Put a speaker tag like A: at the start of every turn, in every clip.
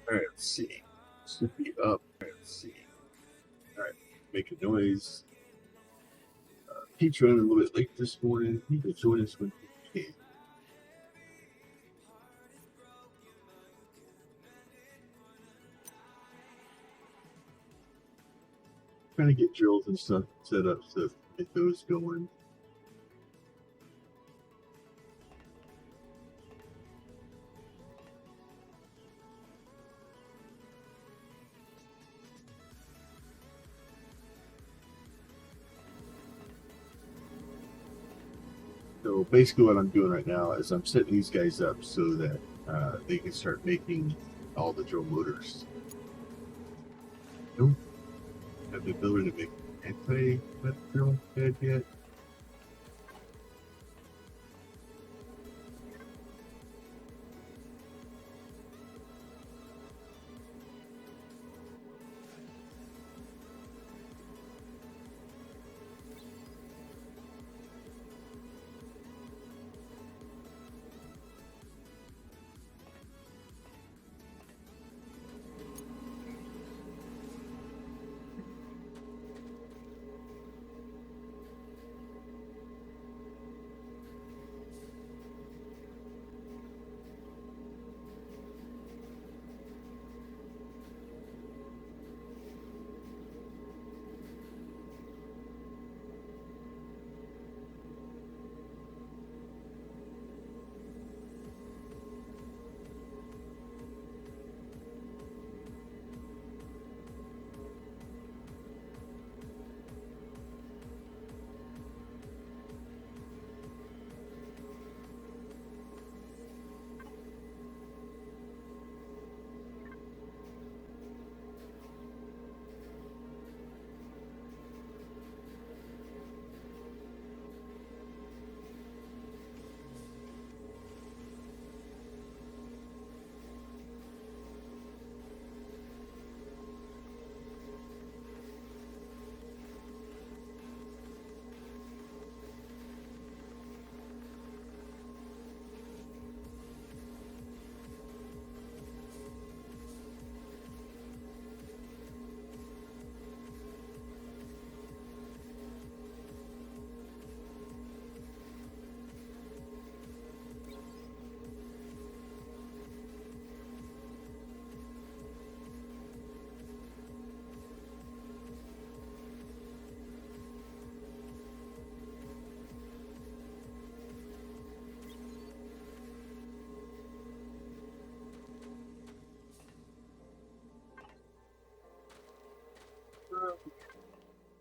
A: All right, let's see. Should be up. Let's see. All right, making noise. Pete's running a little bit late this morning. He can join us when he can. Trying to get drills and stuff set up so get those going. So basically, what I'm doing right now is I'm setting these guys up so that they can start making all the drill motors. Don't have the ability to make anti-drill head yet.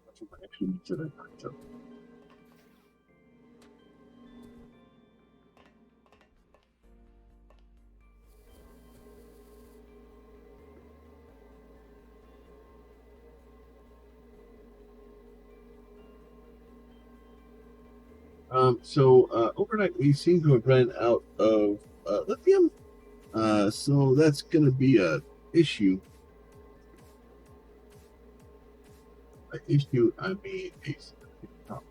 A: That's what I actually need to do. Overnight we seem to have run out of lithium. So that's going to be a issue. An issue, I mean, a problem.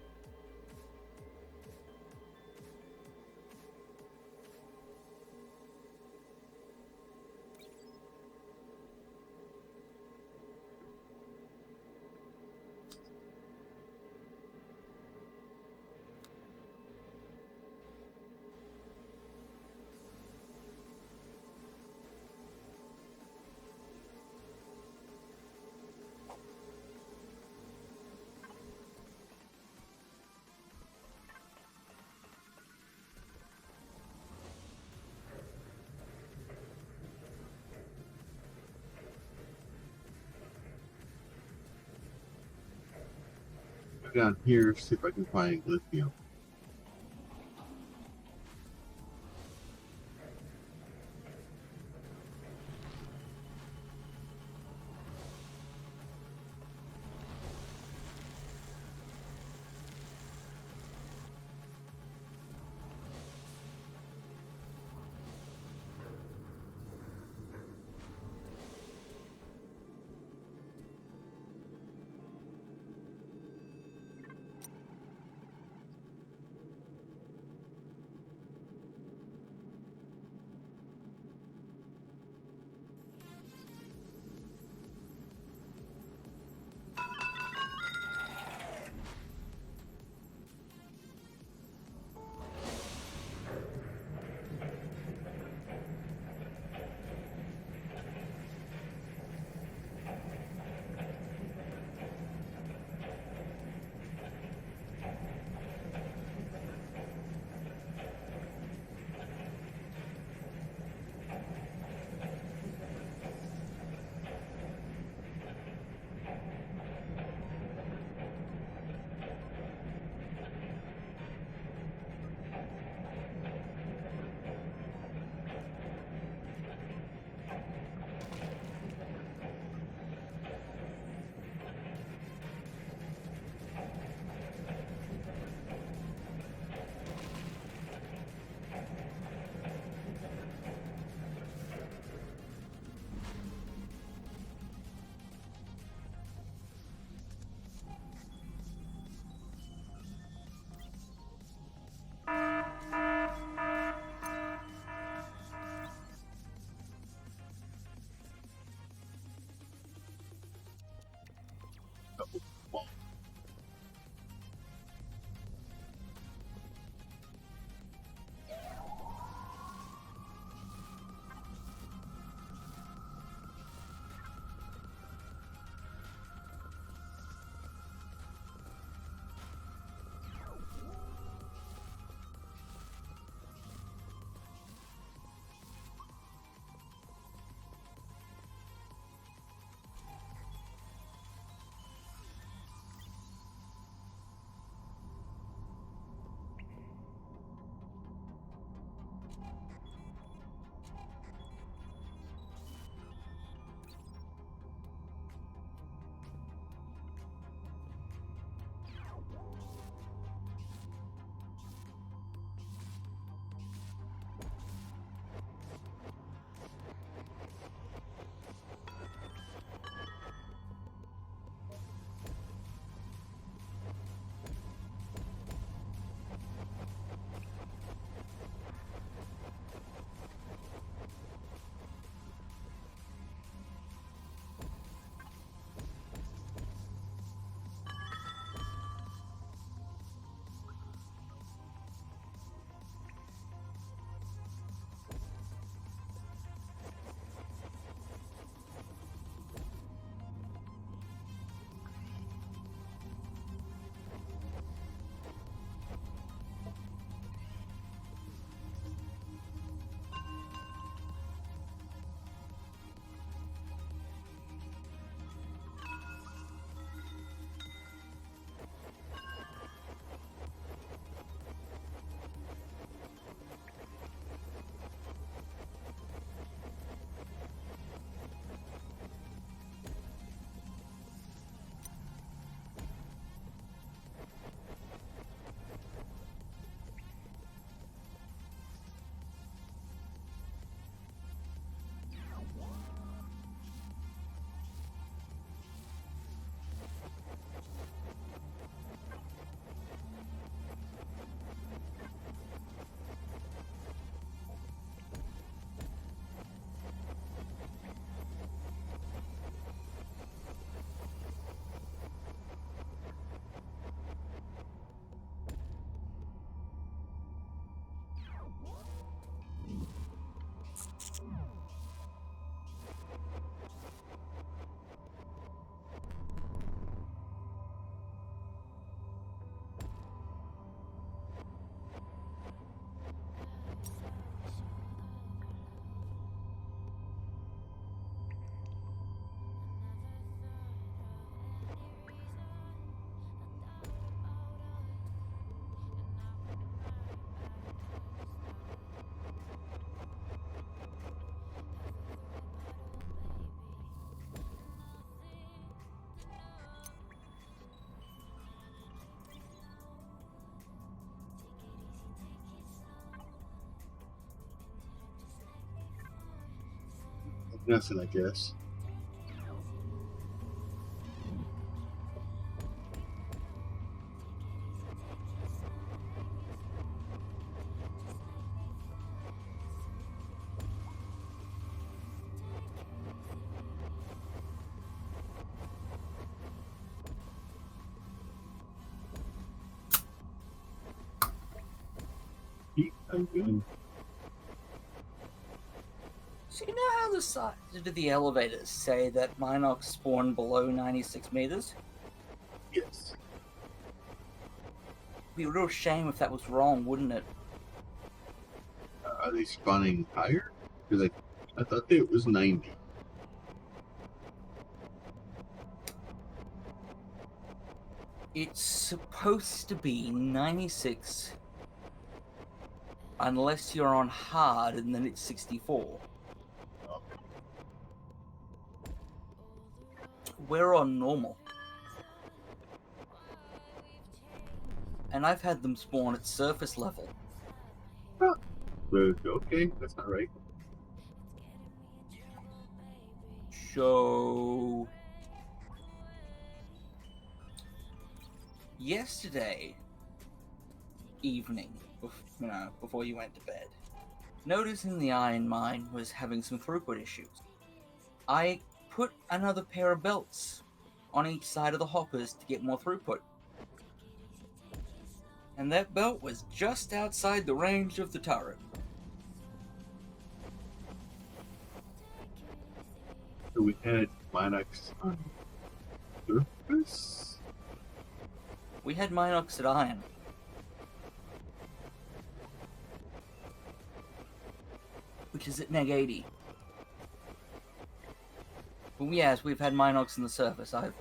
A: Go down here, see if I can find lithium. Nothing, I guess. Keep open.
B: So you know how the sides of the elevators say that Minox spawn below 96 meters?
A: Yes.
B: It'd be a real shame if that was wrong, wouldn't it?
A: Are they spawning higher? Because I thought it was 90.
B: It's supposed to be 96 unless you're on hard, and then it's 64. We're on normal. And I've had them spawn at surface level.
A: Oh, okay, that's not right.
B: So yesterday evening, before you went to bed, noticing the iron mine was having some throughput issues, I put another pair of belts on each side of the hoppers to get more throughput. And that belt was just outside the range of the turret.
A: So we had Minox on surface.
B: We had Minox at iron. Which is at neg 80. But yes, we've had Minox on the surface. I've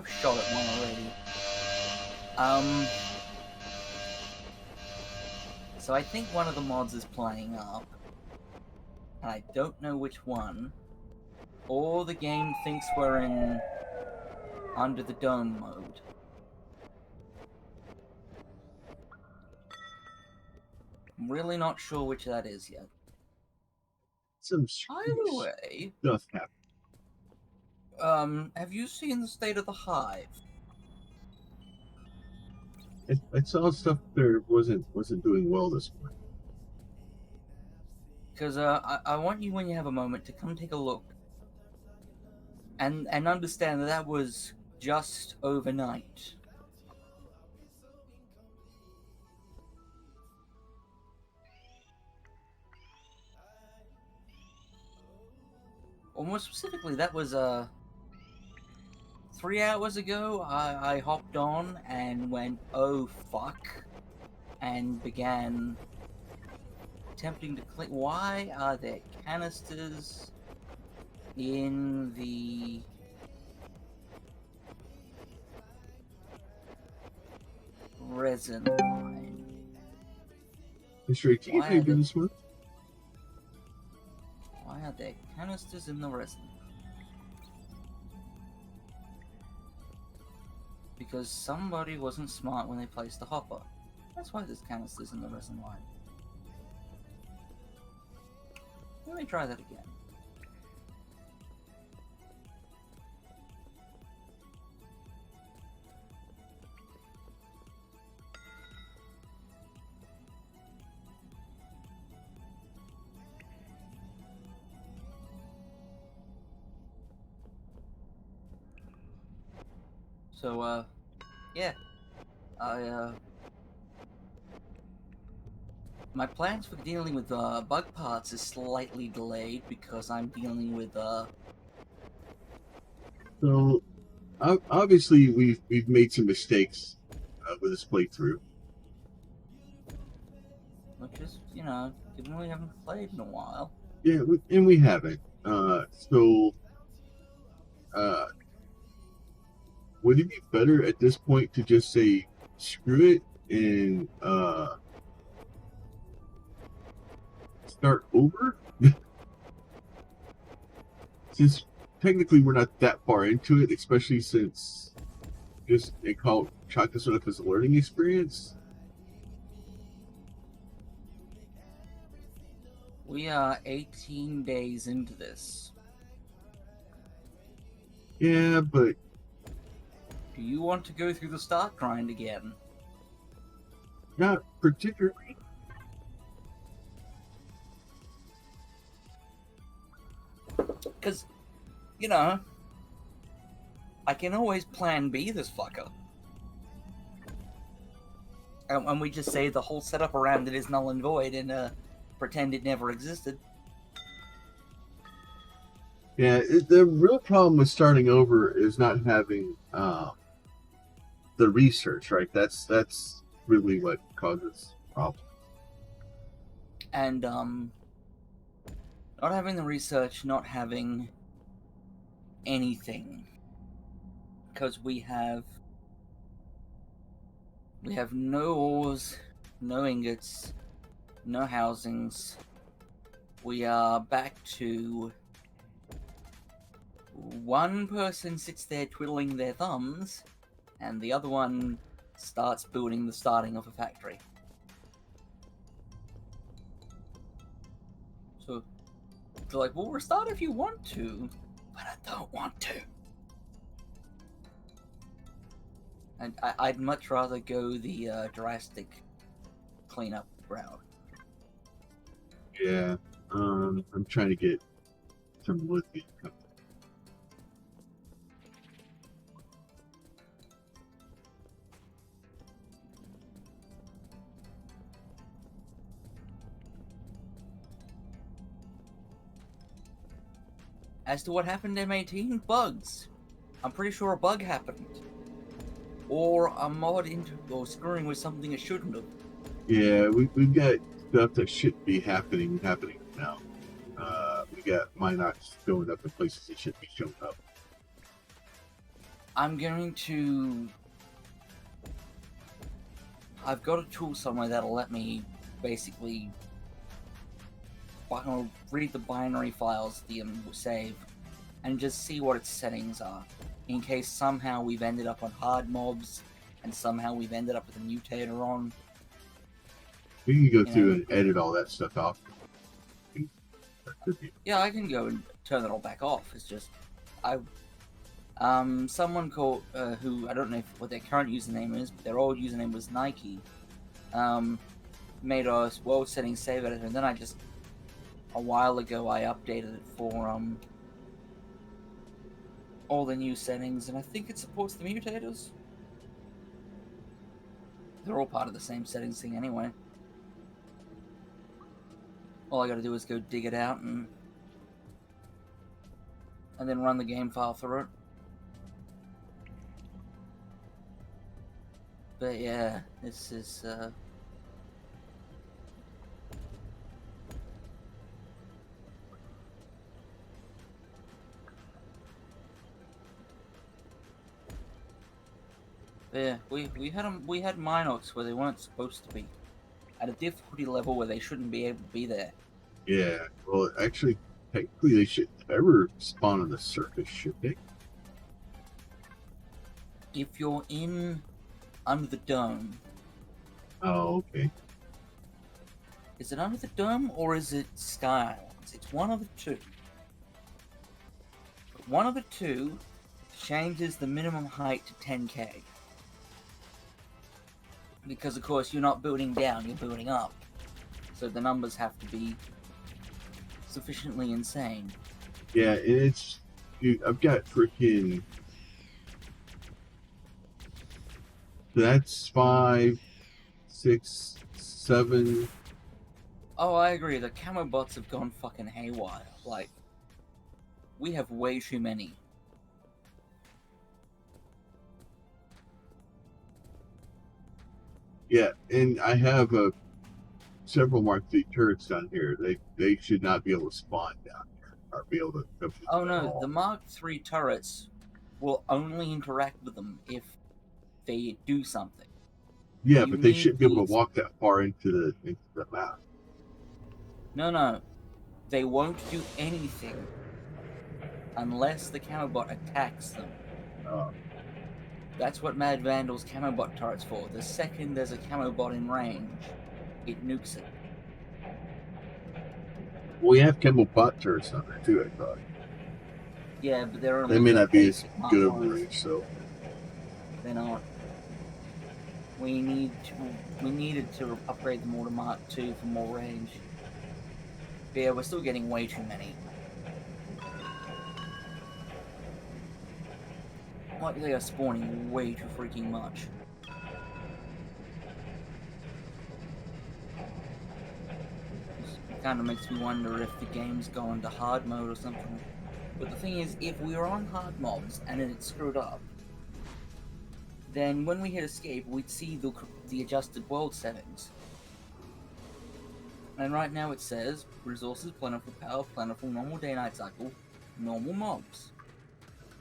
B: shot at one already. So I think one of the mods is playing up. And I don't know which one. Or the game thinks we're in under the dome mode. I'm really not sure which that is yet.
A: Some
B: Either way,
A: stuff happened.
B: Have you seen the state of the hive?
A: I saw stuff there wasn't doing well this morning.
B: Because I want you, when you have a moment, to come take a look and understand that that was just overnight. Or more specifically, that was 3 hours ago. I hopped on and went, oh fuck, and began attempting to click. Why are there canisters in the resin line?
A: Sure, can you pay this month?
B: Why are there canisters in the resin? Because somebody wasn't smart when they placed the hopper. That's why there's canisters in the resin line. Let me try that again. So, yeah. My plans for dealing with bug parts is slightly delayed because I'm dealing with
A: So, obviously, we've made some mistakes with this playthrough.
B: which is, given we haven't played in a while.
A: Yeah, and we haven't. Would it be better at this point to just say screw it and start over? Since technically we're not that far into it, especially since they chalk this one up as a learning experience.
B: We are 18 days into this.
A: Yeah, but
B: Do you want to go through the start grind again?
A: not particularly.
B: Because, you know, I can always plan B this fucker. And we just say the whole setup around it is null and void and pretend it never existed.
A: Yeah, the real problem with starting over is not having the research, right? That's really what causes problems.
B: And not having the research, not having anything, because we have no ores, no ingots, no housings. We are back to one person sits there twiddling their thumbs, and the other one starts building the starting of a factory. So they're like, "Well, restart if you want to, but I don't want to." And I'd much rather go the drastic cleanup route.
A: Yeah, I'm trying to get some lithium.
B: As to what happened in M18, bugs. I'm pretty sure a bug happened. Or a mod or screwing with something it shouldn't have.
A: Yeah, we've got stuff that shouldn't be happening now. We got Minox showing up in places it shouldn't be showing up.
B: I'm going to... I've got a tool somewhere that'll let me basically read the binary files the save and just see what its settings are, in case somehow we've ended up on hard mobs and somehow we've ended up with a mutator on.
A: We can go through and edit all that stuff off.
B: Yeah, I can go and turn it all back off. It's just someone called who I don't know what their current username is, but their old username was Nike. Made a world setting save editor, and then a while ago I updated it for all the new settings, and I think it supports the mutators. They're all part of the same settings thing anyway. All I gotta do is go dig it out and then run the game file through it. But yeah, this is yeah, we had Minox where they weren't supposed to be, at a difficulty level where they shouldn't be able to be there.
A: Yeah, well, actually, technically, they should ever spawn on the surface, should they?
B: If you're under the dome.
A: Oh, okay.
B: Is it under the dome or is it Sky Islands? It's one of the two. But one of the two changes the minimum height to 10k. Because, of course, you're not building down, you're building up. So the numbers have to be sufficiently insane.
A: Yeah, and it's... Dude, I've got freaking... That's 5, 6, 7...
B: Oh, I agree, the camo bots have gone fucking haywire. Like, we have way too many.
A: Yeah, and I have several Mark III turrets down here. They should not be able to spawn down here or be able to come to
B: Oh no, the Mark III turrets will only interact with them if they do something.
A: Yeah, but they shouldn't be able to walk that far into the map.
B: No. They won't do anything unless the camo bot attacks them. That's what Mad Vandal's camo bot turret's for. The second there's a camo bot in range, it nukes it.
A: Well, we have camo bot turrets on there too, I thought.
B: Yeah, but they're
A: They
B: only
A: may not be as
B: basic hot
A: good over
B: mods.
A: range, so
B: They're not. We needed to upgrade them all to Mark II for more range. But yeah, we're still getting way too many. Like, they are spawning way too freaking much. It kind of makes me wonder if the game's gone to hard mode or something. But the thing is, if we were on hard mobs and it screwed up, then when we hit escape, we'd see the adjusted world settings. And right now it says, resources plentiful, power plentiful, normal day-night cycle, normal mobs.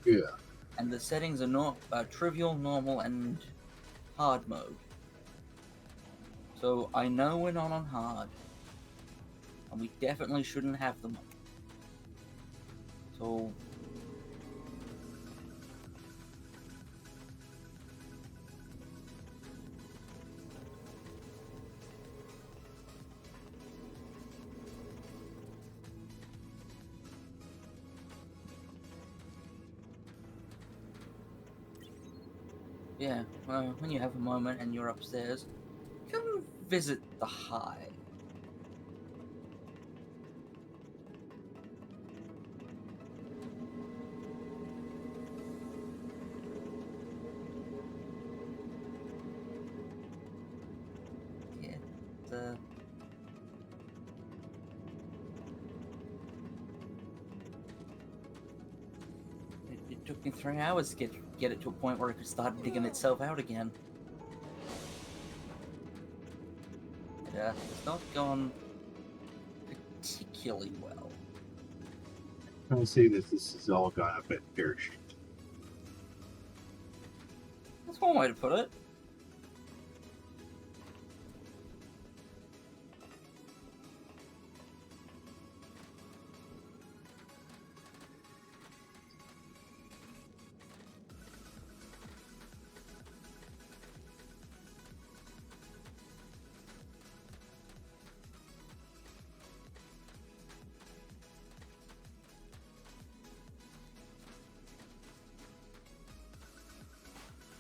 A: yeah.
B: And the settings are not trivial, normal, and hard mode. So I know we're not on hard. And we definitely shouldn't have them on. So... yeah, well, when you have a moment and you're upstairs, come visit the hive. Yeah, it took me 3 hours to get it to a point where it could start digging itself out again. It's not gone particularly well.
A: I'm trying to say that this has all gone up at parachute.
B: That's one way to put it.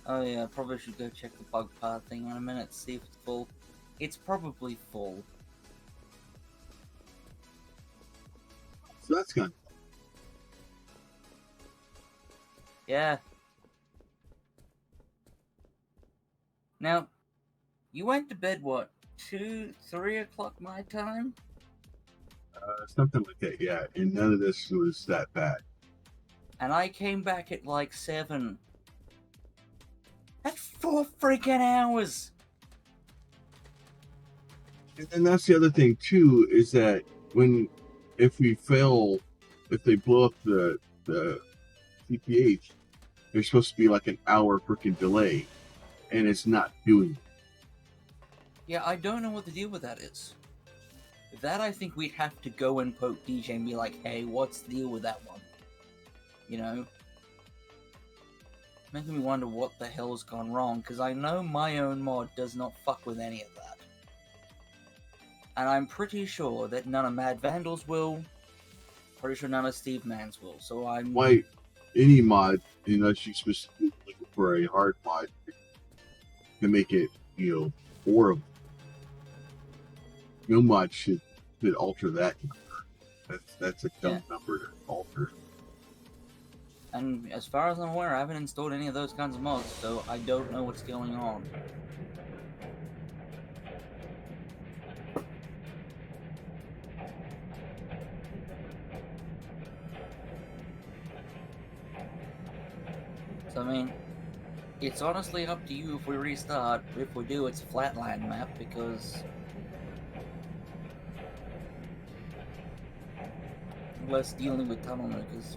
B: Oh yeah, probably should go check the bug part thing in a minute, see if it's full. It's probably full.
A: So that's gone.
B: Yeah. Now, you went to bed, what, 2, 3 o'clock my time?
A: Something like that, yeah. And none of this was that bad.
B: And I came back at like 7. That's 4 freaking hours!
A: And then that's the other thing too, is that if they blow up the CPH, there's supposed to be like an hour freaking delay, and it's not doing it.
B: Yeah, I don't know what the deal with that is. That I think we'd have to go and poke DJ and be like, hey, what's the deal with that one? You know? Making me wonder what the hell's gone wrong, because I know my own mod does not fuck with any of that. And I'm pretty sure that none of Mad Vandal's will, pretty sure none of Steve Mann's will, so I'm...
A: Why, any mod, unless you specifically looking for a hard mod, to make it, horrible. No mod should alter that number. That's a dumb number to alter.
B: And as far as I'm aware, I haven't installed any of those kinds of mods, so I don't know what's going on. So, I mean, it's honestly up to you if we restart. If we do, it's a flatland map, because... less dealing with tunnel makers.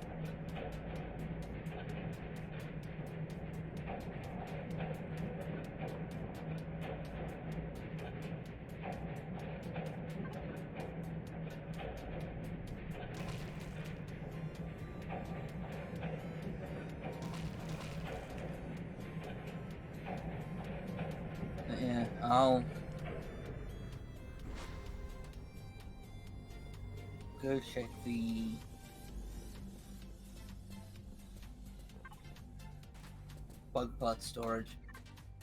B: Yeah, I'll go check the bug part storage.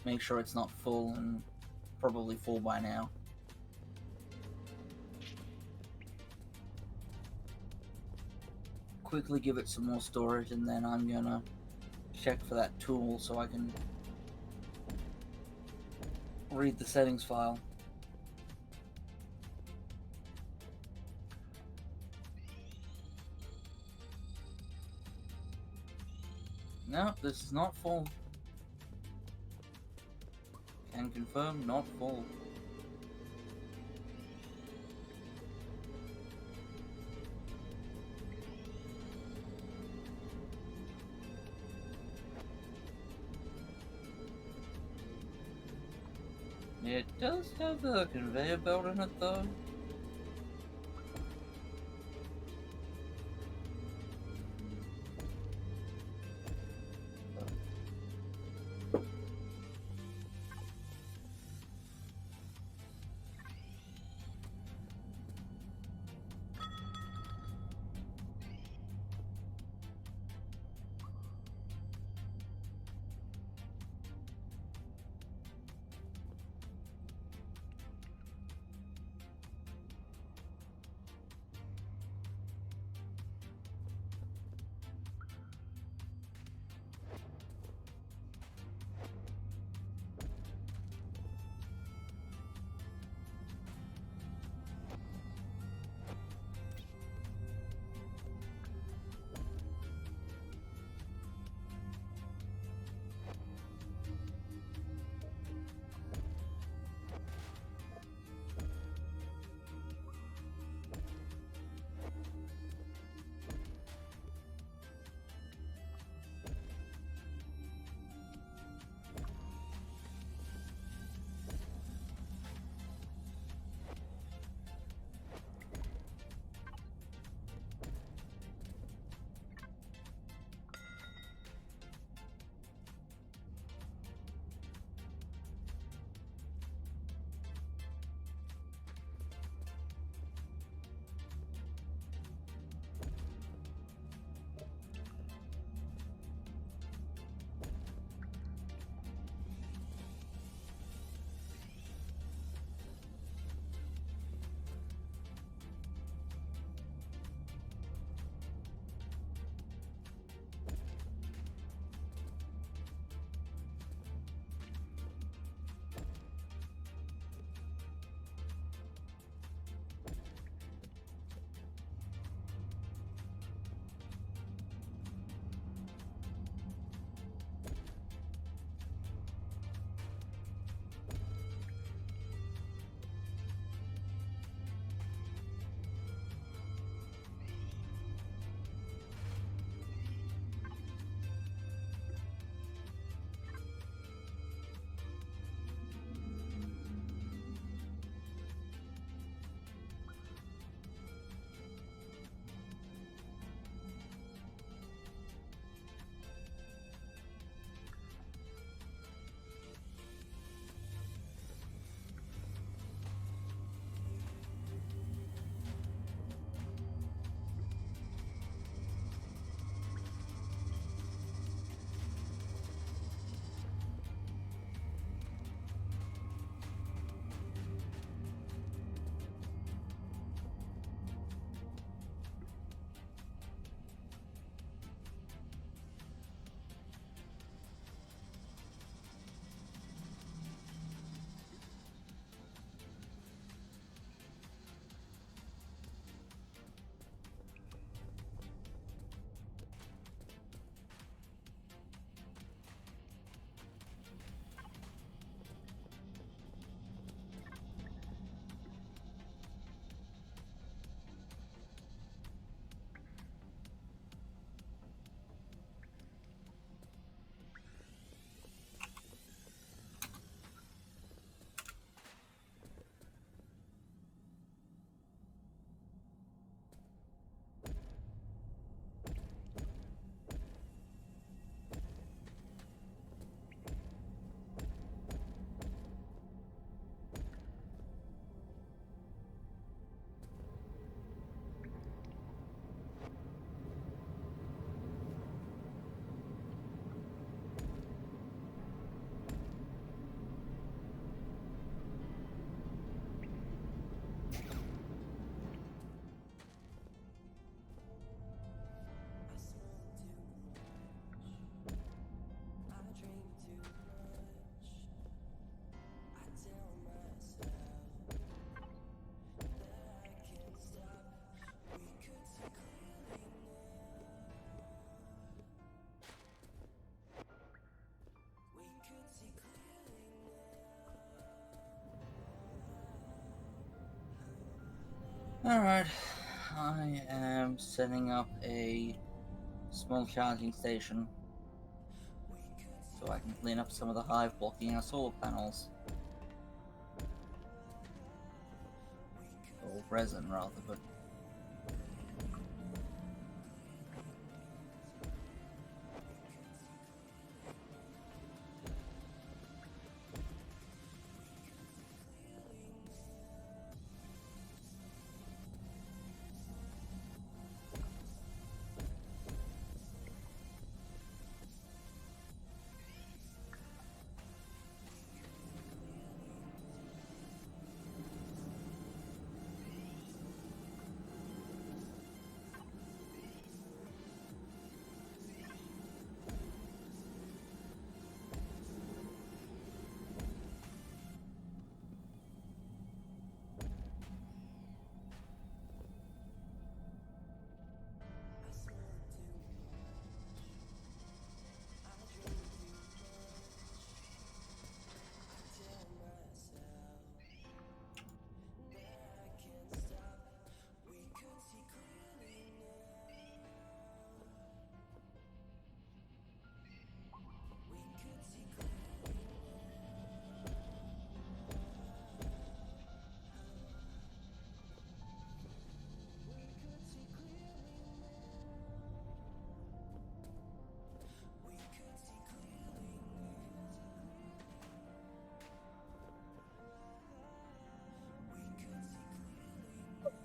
B: Make sure it's not full, and probably full by now. Quickly give it some more storage, and then I'm gonna check for that tool so I can read the settings file. No, this is not full. Can confirm, not full. It does have a conveyor belt in it, though. Alright, I am setting up a small charging station so I can clean up some of the hive blocking our solar panels. Or resin, rather, but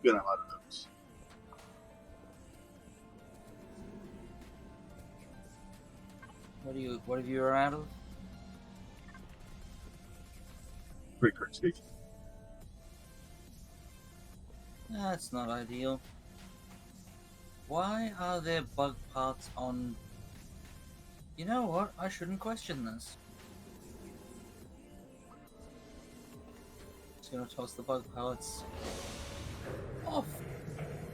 A: Good, I'm out of those.
B: what have you run out of?
A: Great current station.
B: That's not ideal. Why are there bug parts on... You know what? I shouldn't question this. Just gonna toss the bug parts off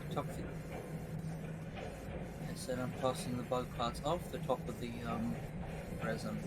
B: the top of the... I said I'm tossing the bug parts off the top of the resin.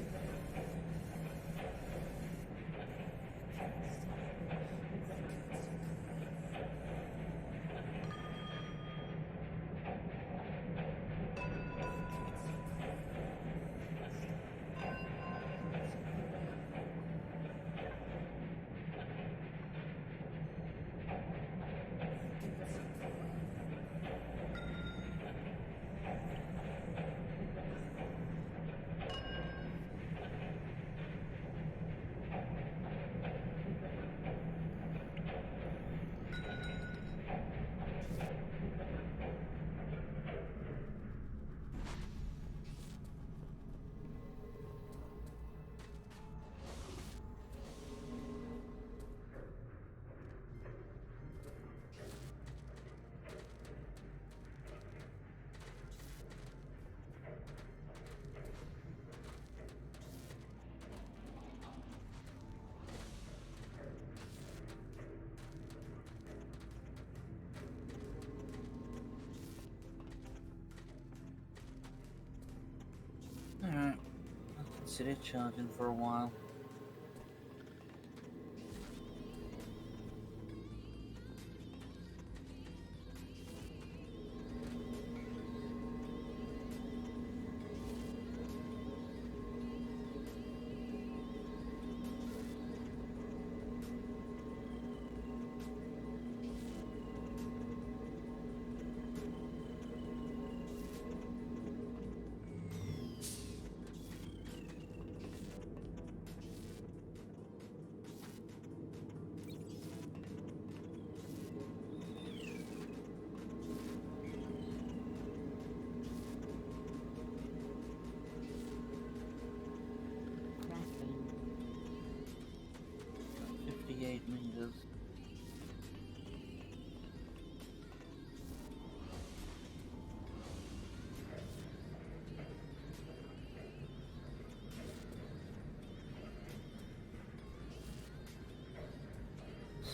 B: Alright, I'll consider charging for a while. Crafting. 58 meters.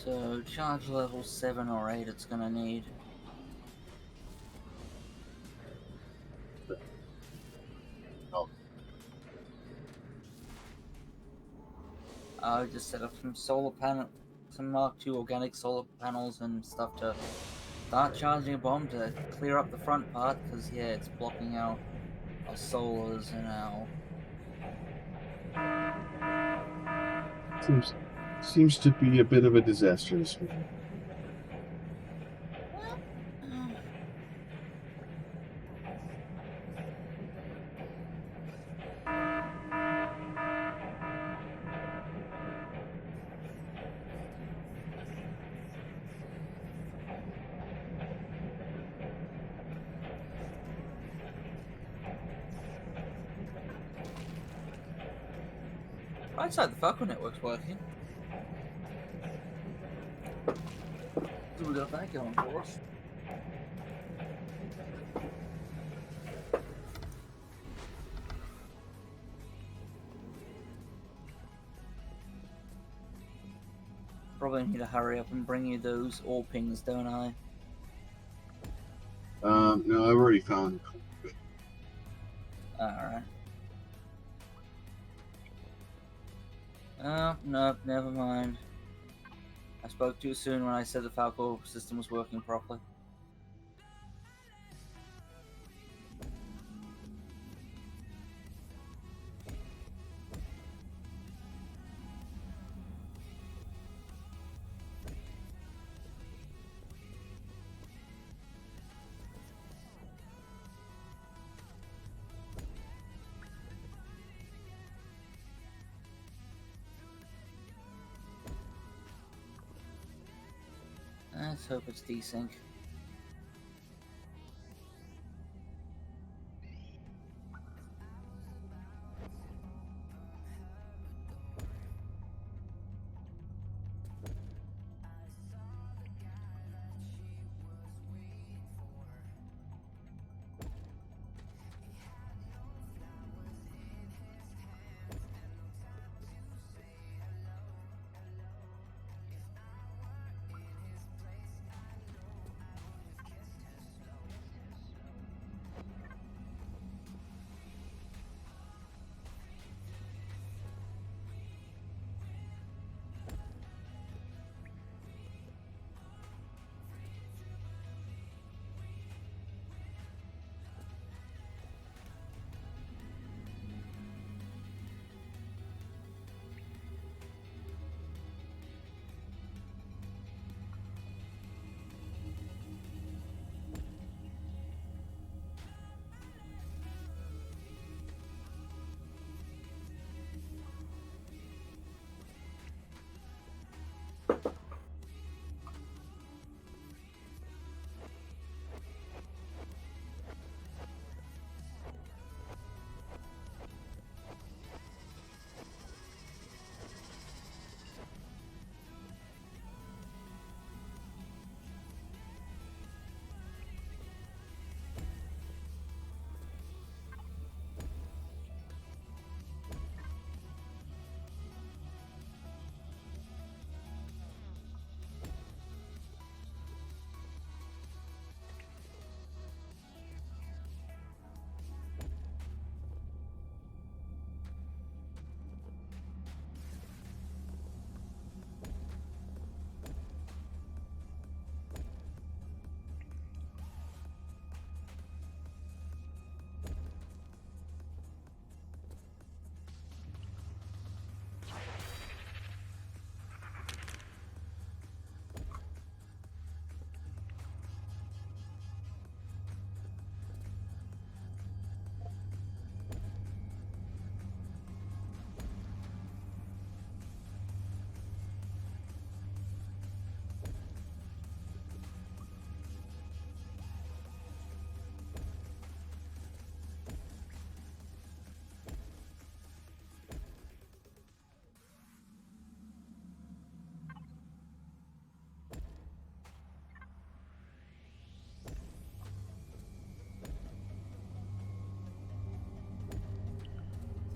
B: So, charge level 7 or 8 it's gonna need.
A: Oh,
B: I just set up some Mark II organic solar panels and stuff to start charging a bomb to clear up the front part, because, yeah, it's blocking our solars and our...
A: Seems to be a bit of a disaster this morning.
B: Well, right side, the Falcon network's working. So we got that going for us. Probably need to hurry up and bring you those ore pings, don't I?
A: No, I've already found.
B: Alright. Oh, no, never mind. I spoke too soon when I said the Falco system was working properly. Let's hope it's desync.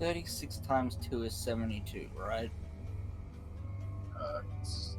B: "36 times 2 is 72, right?"
A: It's-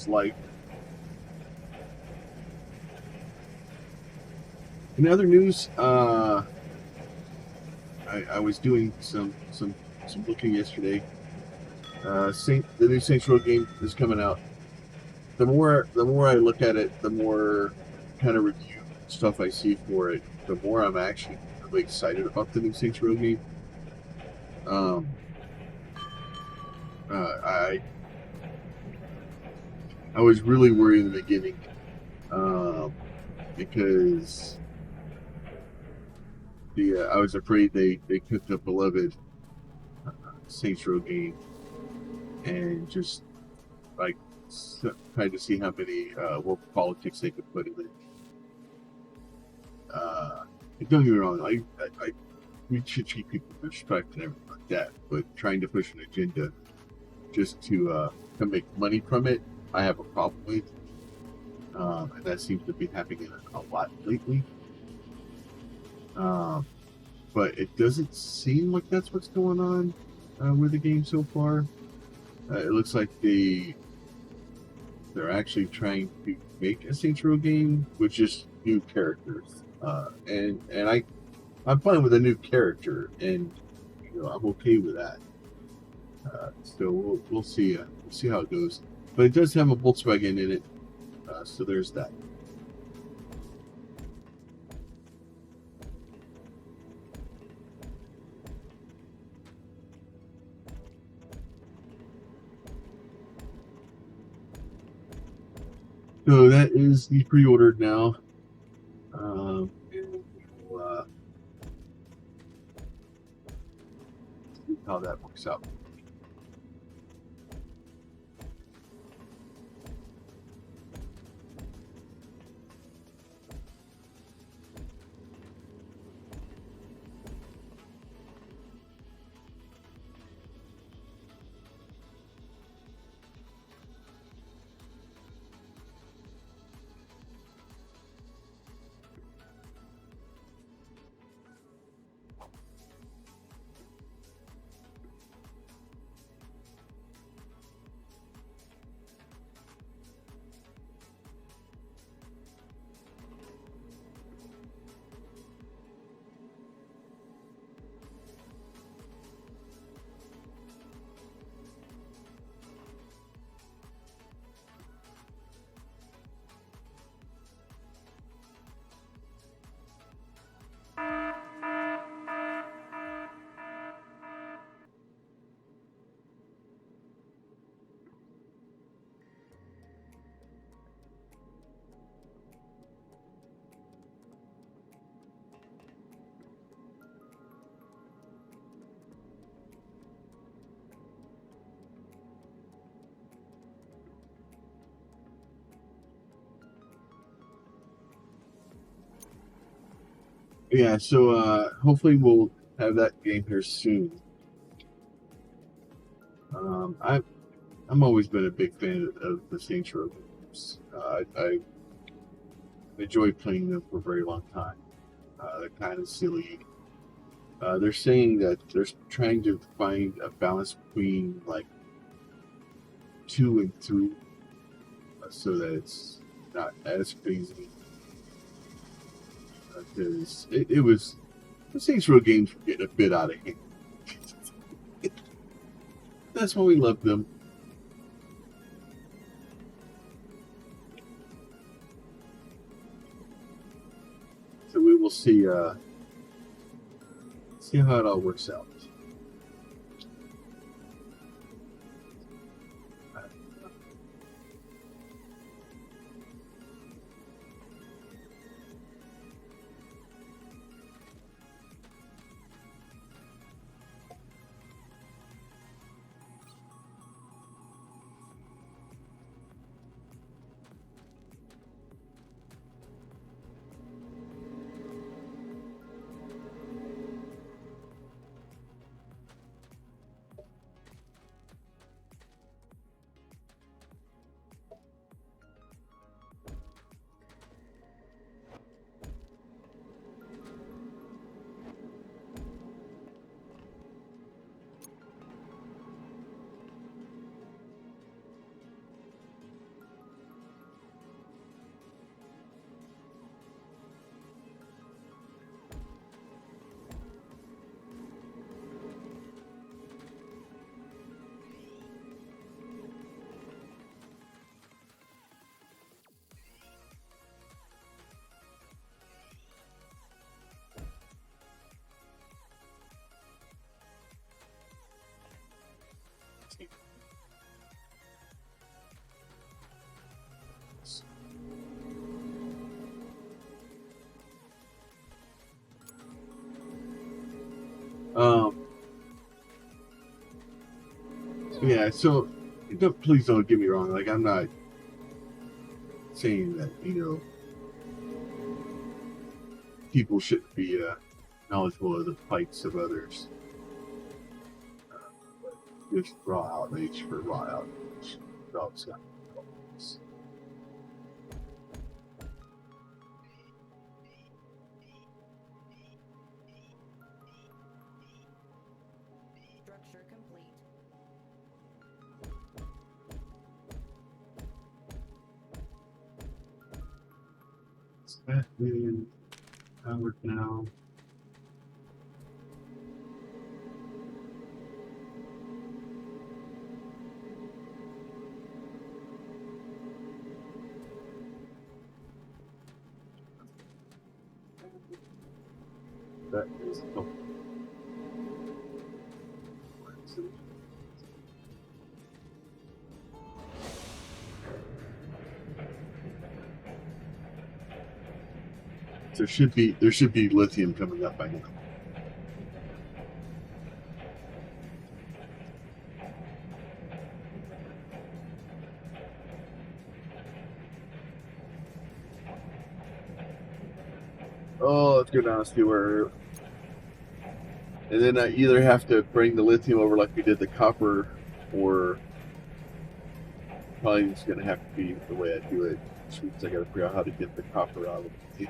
A: his life. In other news, I was doing some looking yesterday. The new Saints Row game is coming out. The more I look at it, the more kind of review stuff I see for it, the more I'm actually really excited about the new Saints Row game. I was really worried in the beginning because I was afraid they took the beloved Saints Row game and just like tried to see how many work politics they could put in it. Don't get me wrong, we should treat people with respect and everything like that, but trying to push an agenda just to make money from it, I have a problem with. And that seems to be happening a lot lately. But it doesn't seem like that's what's going on with the game so far. It looks like they're actually trying to make a Saints Row game with just new characters, and I'm fine with a new character, and I'm okay with that. So we'll see how it goes. But it does have a Volkswagen in it, so there's that. So that is the pre-ordered now. And we'll see how that works out. Yeah, so hopefully we'll have that game here soon. I'm always been a big fan of the Saints Row games. I enjoyed playing them for a very long time. They're kind of silly. They're saying that they're trying to find a balance between like 2 and 3, so that it's not as crazy. Because it was the Saints Row games were getting a bit out of hand. That's why we love them. So we will see how it all works out. Yeah, so please don't get me wrong. Like, I'm not saying that, people shouldn't be knowledgeable of the plights of others. Just raw outrage for raw outrage. Dogs got problems.
C: Structure complete.
A: Is that in powered now? That is there should be lithium coming up by now. Oh, let's go down and see where. And then I either have to bring the lithium over like we did the copper, or probably it's going to have to be the way I do it, which means I got to figure out how to get the copper out of it.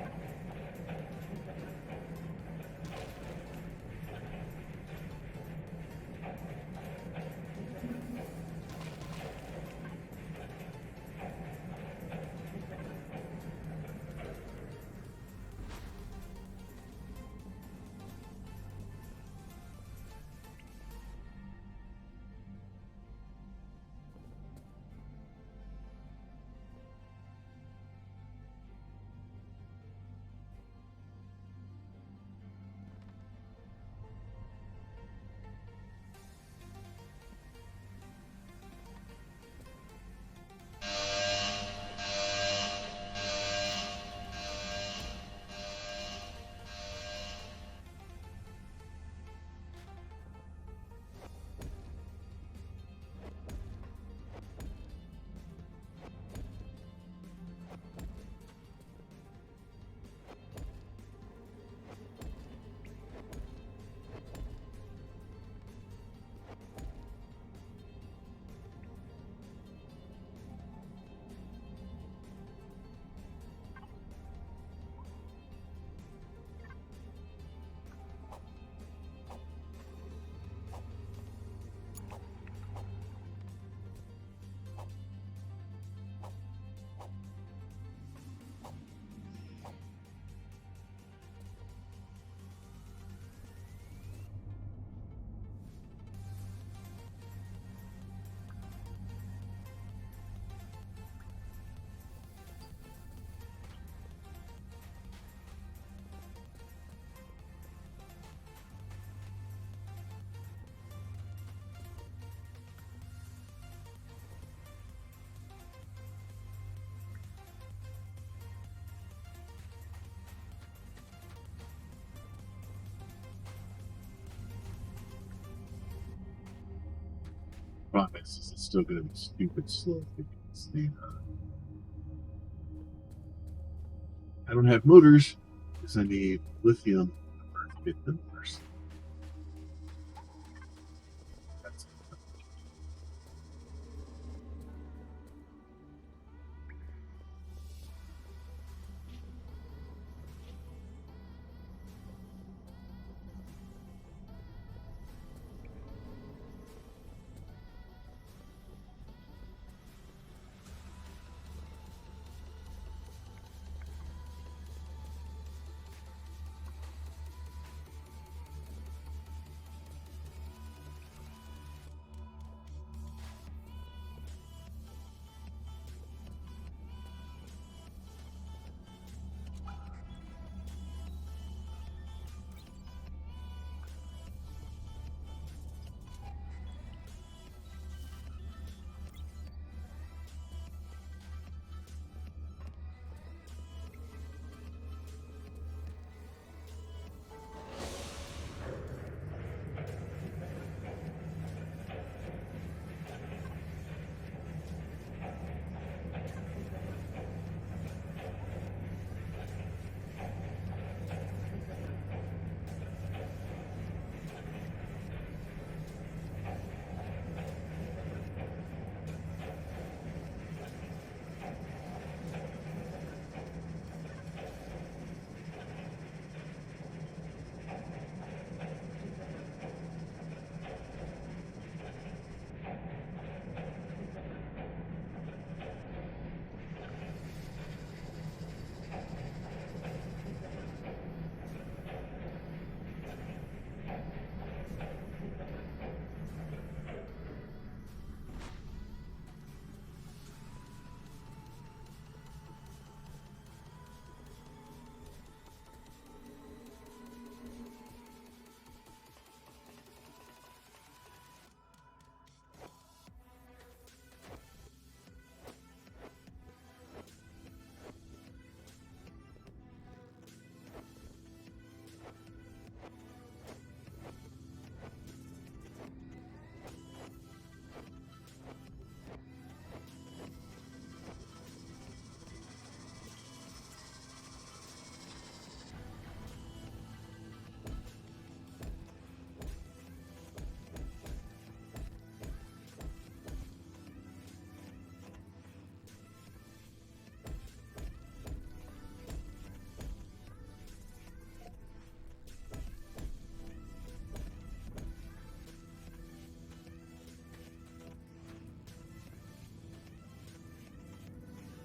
A: Promise, it's still going to be stupid slow because I don't have motors because I need lithium to get them first. That's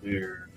A: there.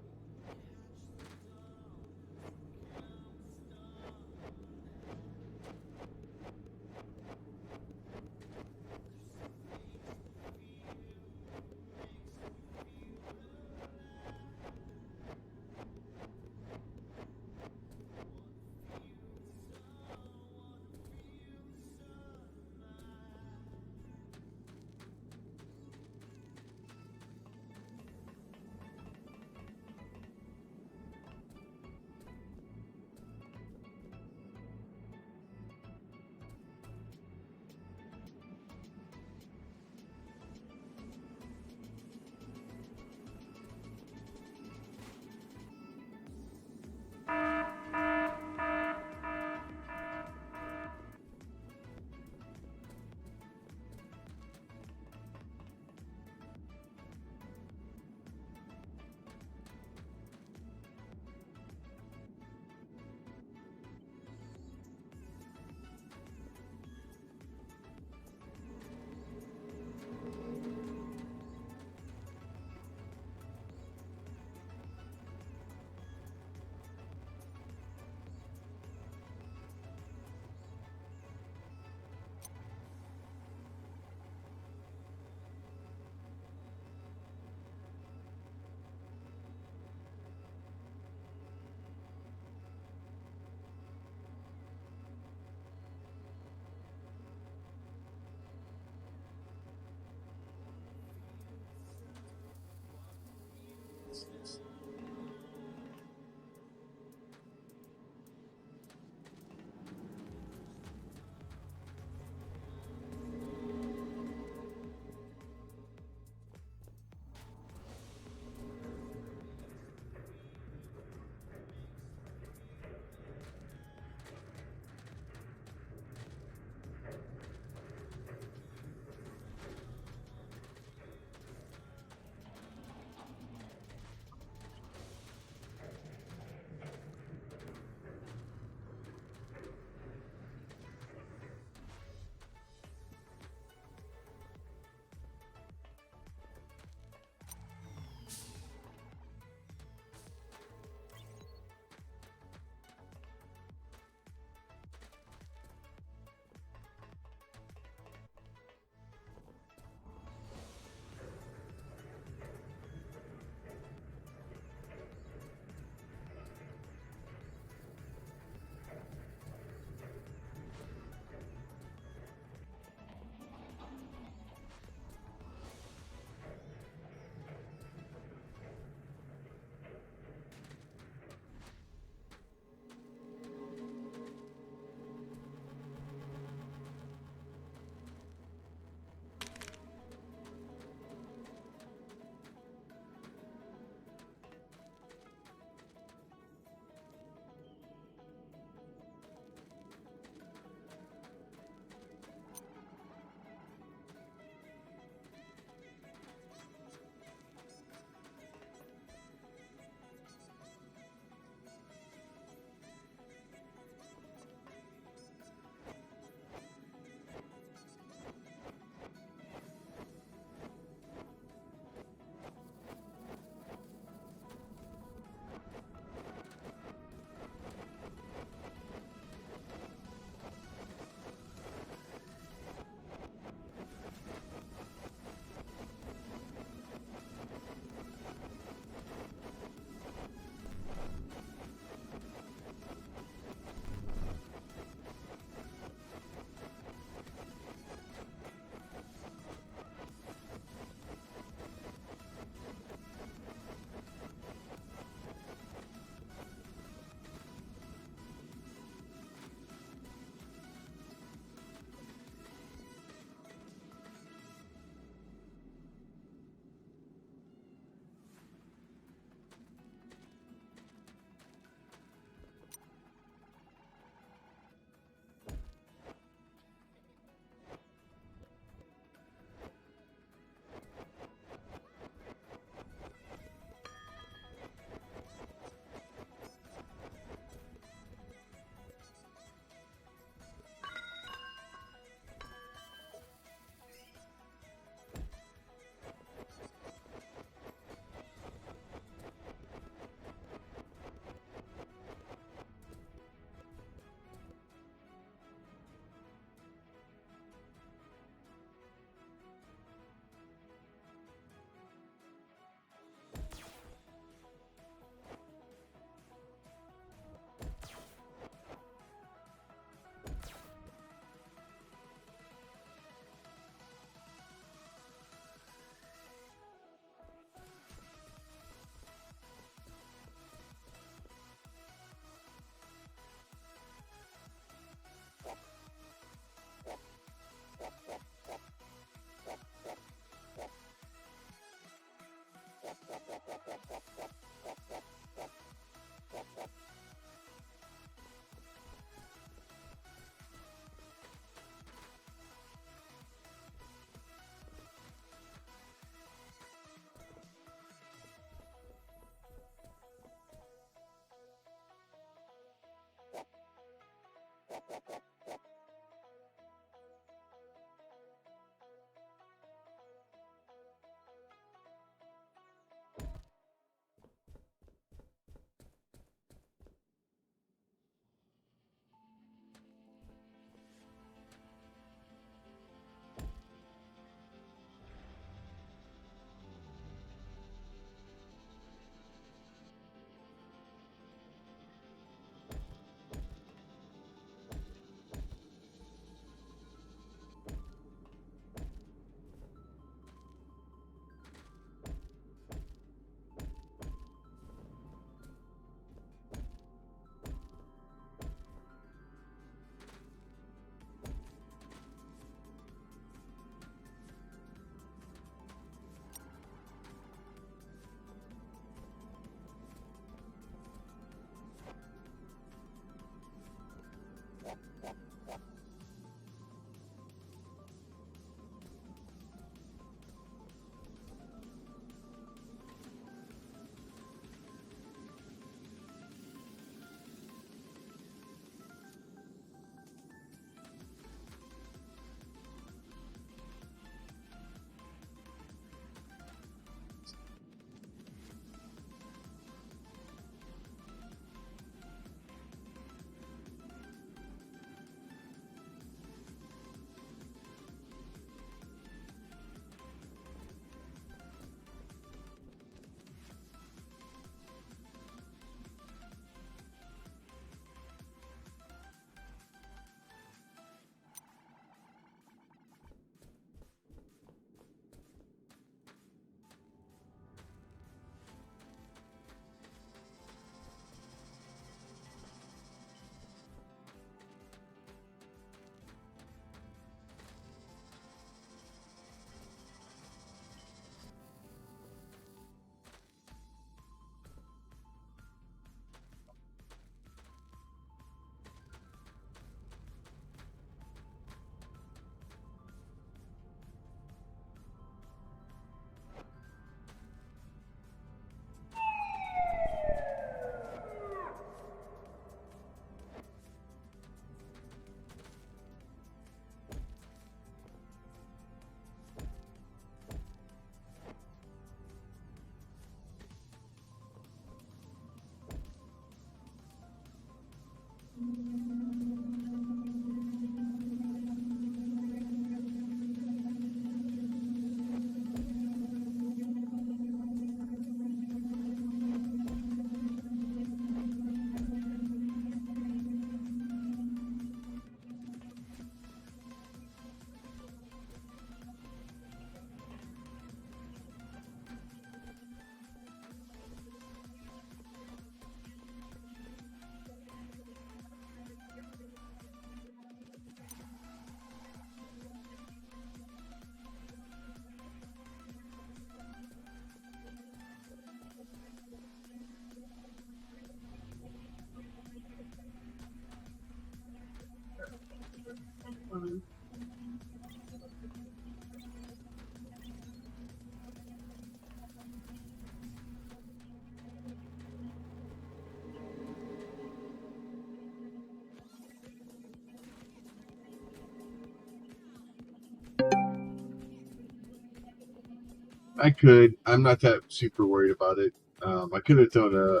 A: I could. I'm not that super worried about it. I could have thrown a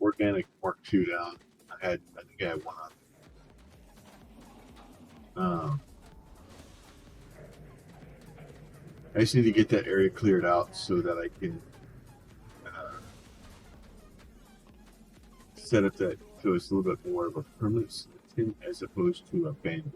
A: organic Mark II down. I think I had one on. I just need to get that area cleared out so that I can set up that so it's a little bit more of a permanent solution as opposed to a band.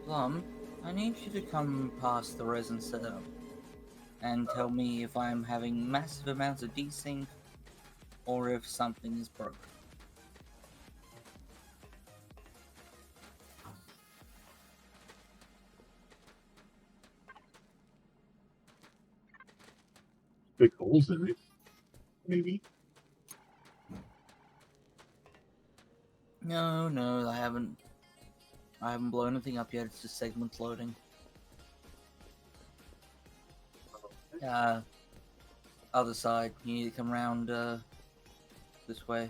B: Plum, I need you to come past the resin setup and tell me if I'm having massive amounts of desync or if something is broken.
A: Big holes in it, maybe.
B: No, I haven't blown anything up yet. It's just segments loading. Other side. You need to come around this way.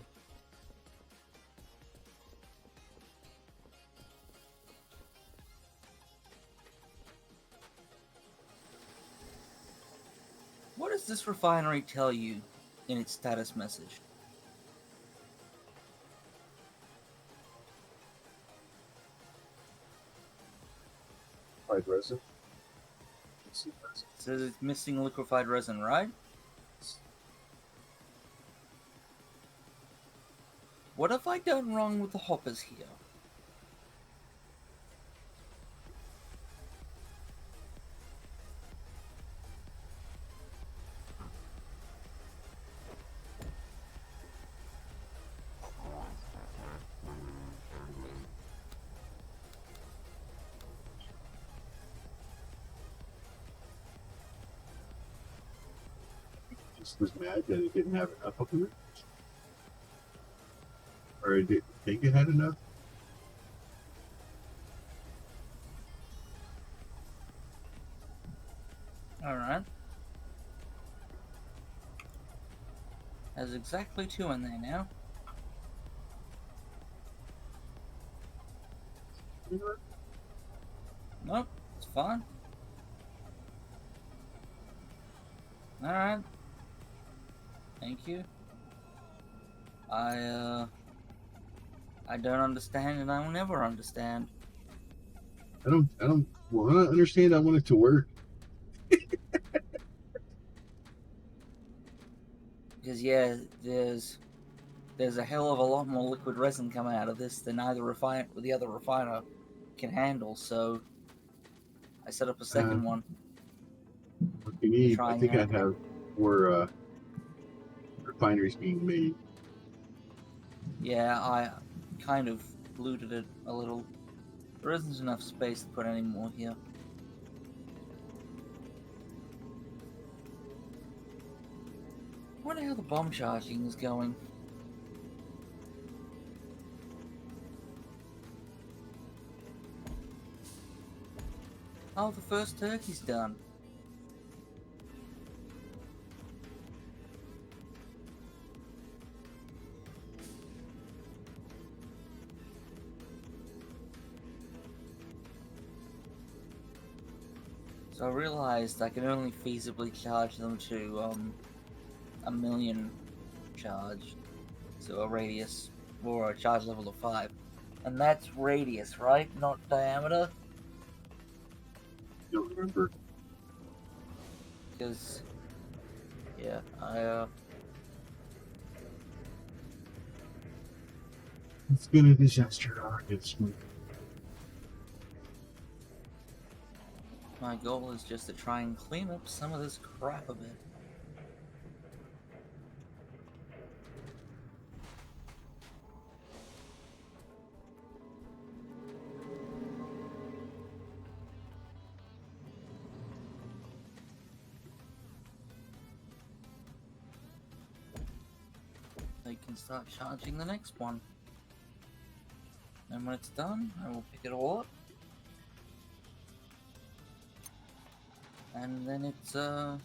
B: What does this refinery tell you in its status message?
A: Liquefied resin.
B: It says it's missing liquefied resin, right? What have I done wrong with the hoppers here?
A: Just was mad that it didn't have enough of it, or it didn't think it had enough.
B: Alright. There's exactly 2 in there now. Nope, it's fine. Alright. Thank you. I don't understand and I will never understand.
A: I don't want to understand. I want it to work.
B: Because yeah, there's a hell of a lot more liquid resin coming out of this than the other refiner can handle, so I set up a second one.
A: What you need, I
B: Trying
A: think
B: out.
A: I have more refineries being made.
B: Yeah, I kind of looted it a little. There isn't enough space to put any more here. I wonder how the bomb charging is going. Oh, the first turkey's done. So I realized I can only feasibly charge them to 1,000,000 charge, so a radius or a charge level of 5, and that's radius, right? Not diameter,
A: I don't remember.
B: because yeah,
A: It's been a disaster.
B: my goal is just to try and clean up some of this crap a bit. I can start charging the next one. And when it's done, I will pick it all up. And then it's time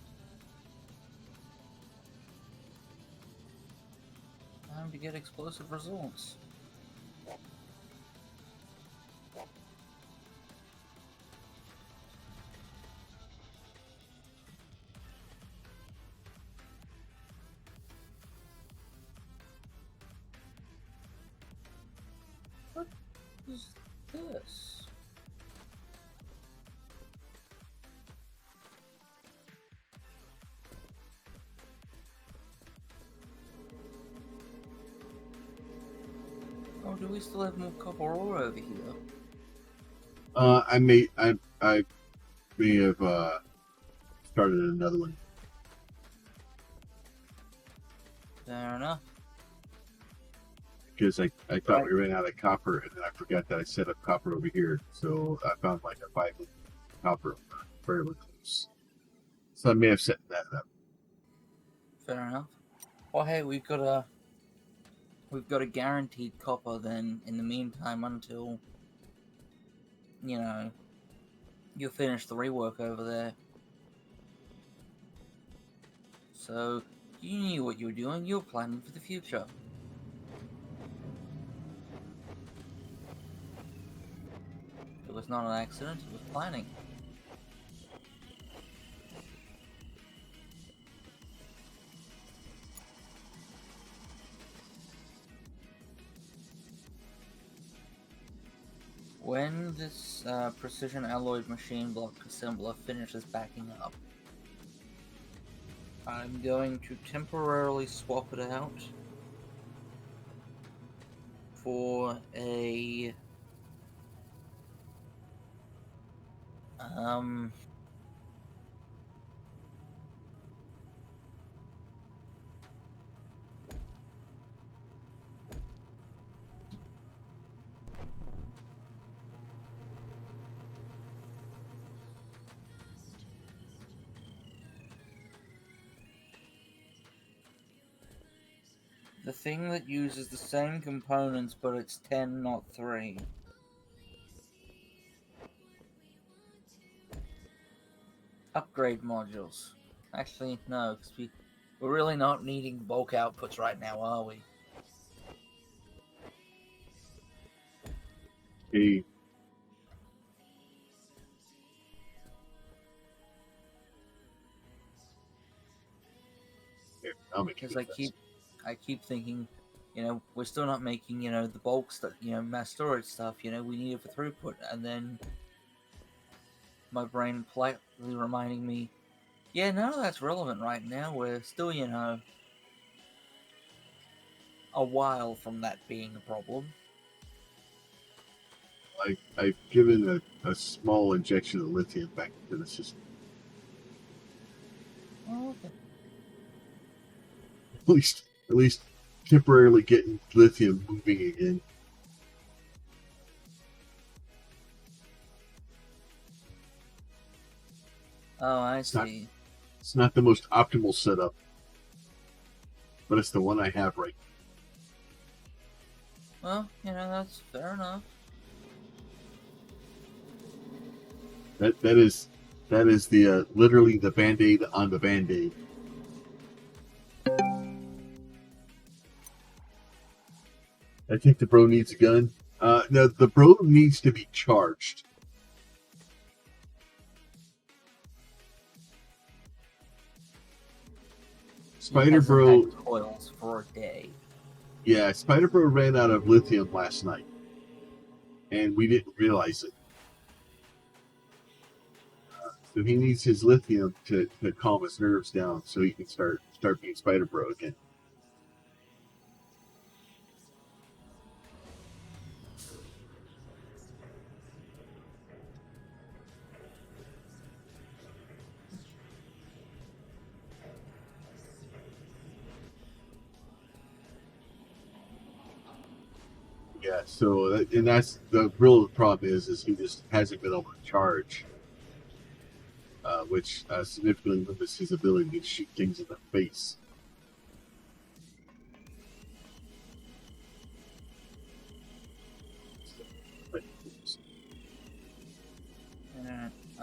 B: to get explosive results. What is this? Oh, do we still have more copper ore over here?
A: I may have started another one.
B: Fair enough.
A: Because I thought
B: Right.
A: we ran out of copper, and then I forgot that I set up copper over here. So I found like a 5 copper fairly close. So I may have set that up.
B: Fair enough. Well, hey, we've got a guaranteed copper then. In the meantime, until you finish the rework over there. So you knew what you were doing. You were planning for the future. It was not an accident. It was planning. When this precision alloyed machine block assembler finishes backing up, I'm going to temporarily swap it out for a the thing that uses the same components, but it's 10, not 3. Upgrade modules. Actually, no, because we're really not needing bulk outputs right now, are we?
A: Hey, here, I'll make
B: Because
A: it fast.
B: I keep thinking, we're still not making, the bulk stuff, mass storage stuff, we need it for throughput, and then my brain politely reminding me, yeah, none of that's relevant right now. We're still, a while from that being a problem.
A: I've given a small injection of lithium back into the system.
B: Oh, okay.
A: At least temporarily getting lithium moving again.
B: Oh, I
A: It's not
B: see.
A: it's not the most optimal setup, but it's the one I have right
B: Well, that's fair enough.
A: now. That is the literally the band-aid on the band-aid. I think the bro needs a gun. No, the bro needs to be charged.
B: He
A: Spider
B: hasn't had
A: Bro,
B: coils for a day.
A: yeah, Spider Bro ran out of lithium last night, and we didn't realize it. So he needs his lithium to calm his nerves down, so he can start being Spider Bro again. Yeah, so and that's the real problem is he just hasn't been able to charge, which significantly limits his ability to shoot things in the face.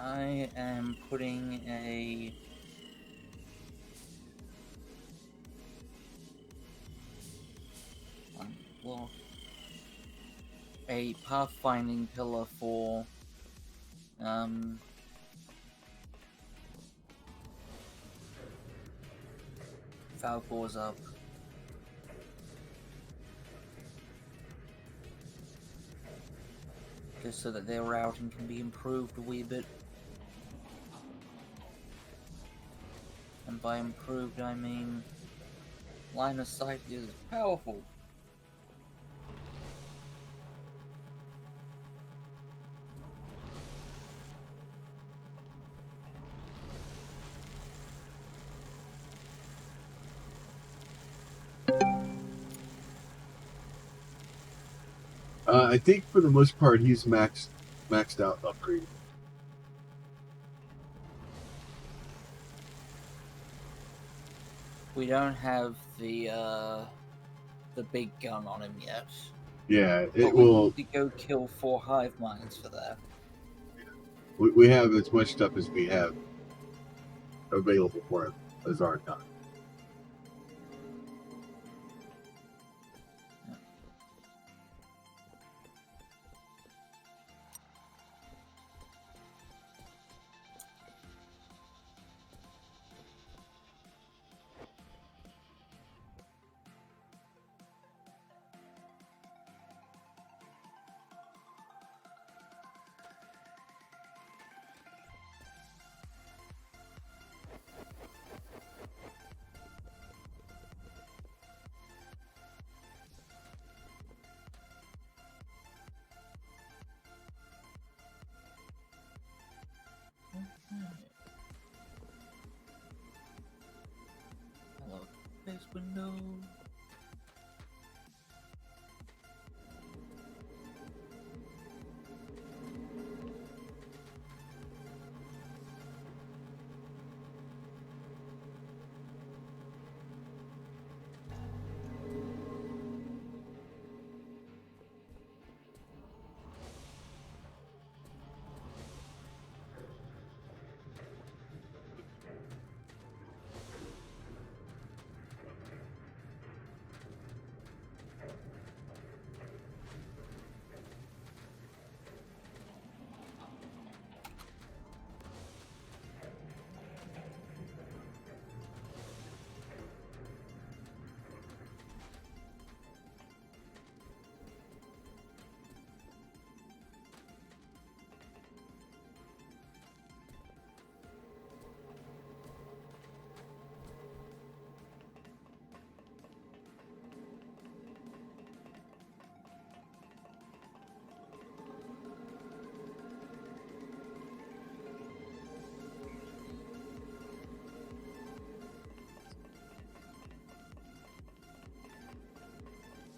B: I am putting well, a pathfinding pillar for Falcor's up. Just so that their routing can be improved a wee bit. And by improved, I mean line of sight is powerful.
A: I think for the most part he's maxed out upgrade.
B: We don't have the big gun on him yet.
A: Yeah,
B: But
A: it
B: we
A: will.
B: need to go kill 4 hive minds for that.
A: We have as much stuff as we have available for him as our time.
B: Hello, space window.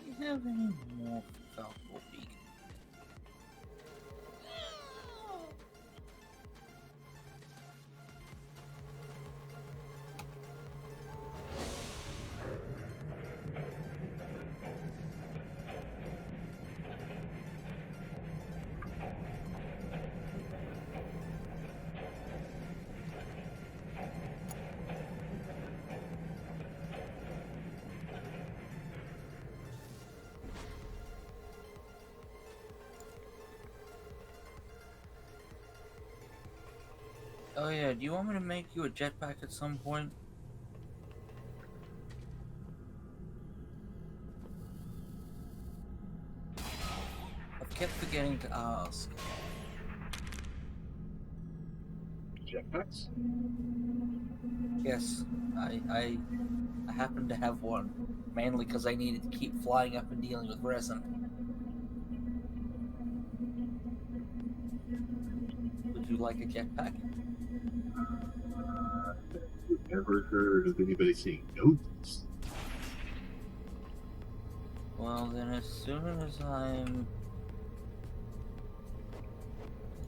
B: Do you have any more Falcor beacon? Oh yeah, do you want me to make you a jetpack at some point? I've kept forgetting to ask.
A: Jetpacks?
B: Yes, I happen to have one, mainly because I needed to keep flying up and dealing with resin. Would you like a jetpack?
A: Never heard of anybody saying no to this.
B: Well, then as soon as I'm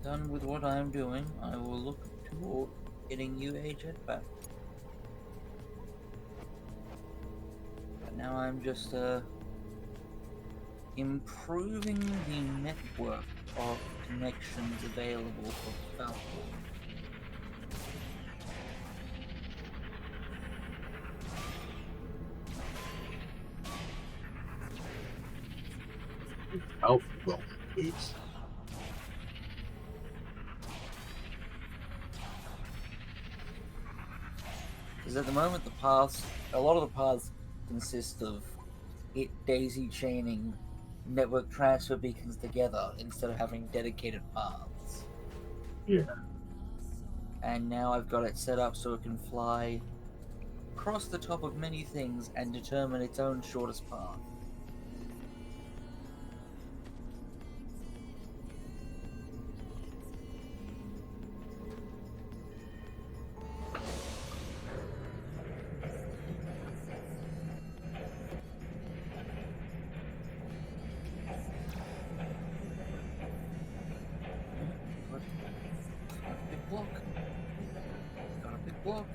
B: done with what I'm doing, I will look toward getting you a jetpack. But now I'm just improving the network of connections available for Falcor.
A: Oh, well, oops.
B: Because at the moment, a lot of the paths consist of it daisy chaining network transfer beacons together instead of having dedicated paths.
A: Yeah.
B: And now I've got it set up so it can fly across the top of many things and determine its own shortest path. Look.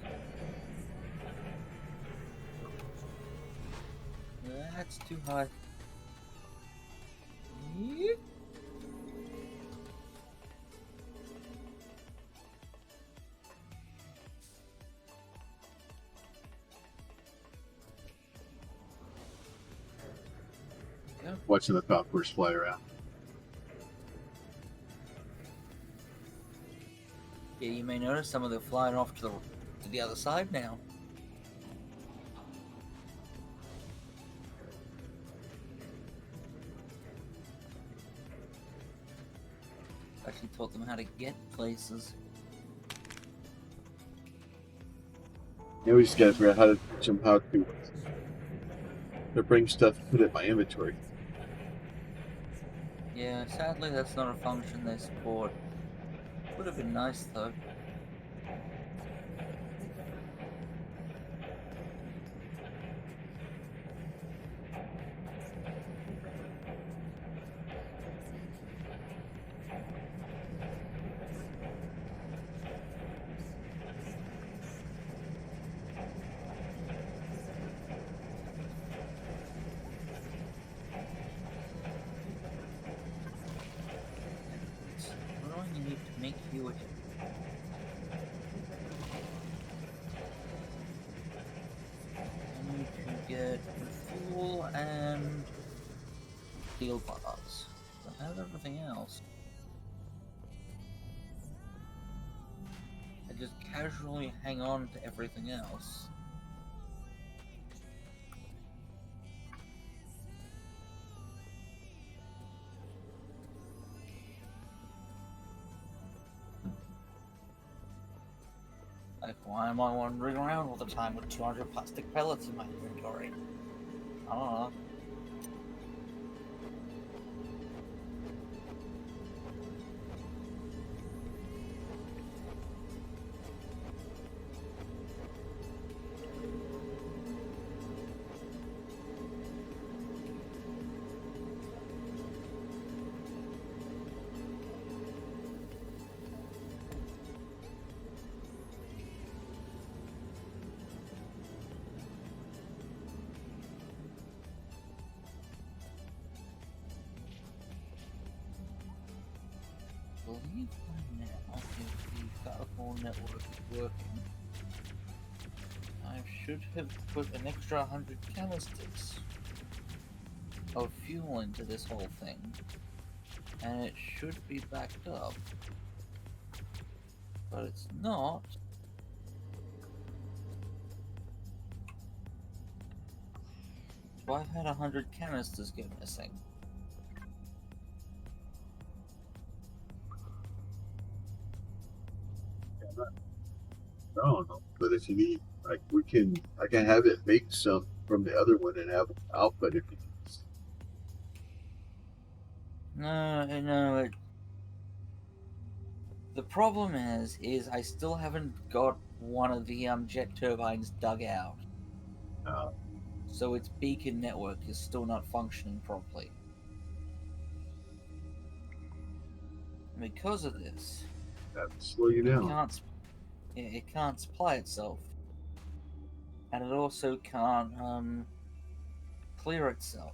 B: That's too high. Yeet. Go.
A: Watching the concourse fly around.
B: Yeah, you may notice some of them flying off to the other side now. Actually taught them how to get places.
A: Now we just gotta figure out how to teach them how to bring stuff, put it in my inventory.
B: Yeah, sadly that's not a function they support. Would have been nice though. What do I need to make you a I need to get fuel and steel bars. I have everything else. I just casually hang on to everything else. Like, why am I wandering around all the time with 200 plastic pellets in my inventory? I don't know. I believe by now, if the Falcon network is working, I should have put an extra 100 canisters of fuel into this whole thing, and it should be backed up. But it's not. So I've had 100 canisters go missing.
A: No, no. But if you need, like, I can have it make some from the other one and have output if you need.
B: No. The problem is I still haven't got one of the jet turbines dug out. So its beacon network is still not functioning properly. And because of this,
A: That will slow you down.
B: it can't supply itself, and it also can't clear itself.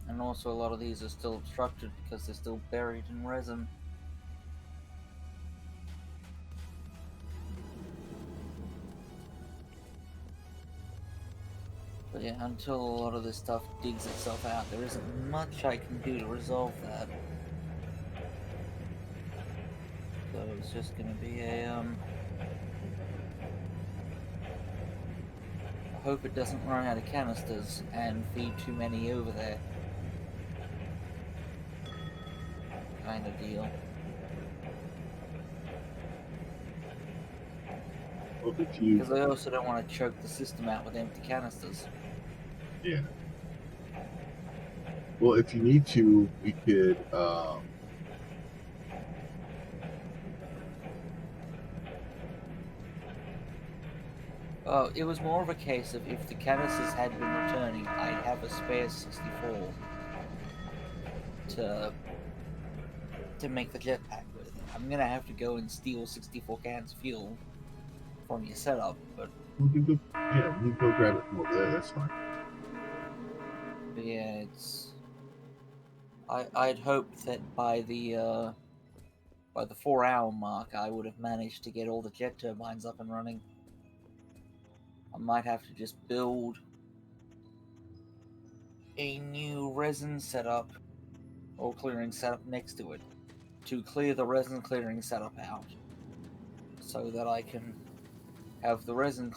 B: And also a lot of these are still obstructed because they're still buried in resin. But yeah, until a lot of this stuff digs itself out, there isn't much I can do to resolve that. So it's just gonna be a, I hope it doesn't run out of canisters and feed too many over there. kind of deal.
A: Well, if you,
B: Because I also don't want to choke the system out with empty canisters.
A: yeah. Well, if you need to, we could.
B: It was more of a case of if the canisters had been returning, I'd have a spare 64 to make the jetpack with. I'm gonna have to go and steal 64 cans of fuel from your setup, but
A: We can go. Yeah, we can go grab it from over there. That's fine.
B: yeah, it's. I'd hoped that by the 4-hour mark, I would have managed to get all the jet turbines up and running. I might have to just build a new resin setup or clearing setup next to it to clear the resin clearing setup out, so that I can have the resin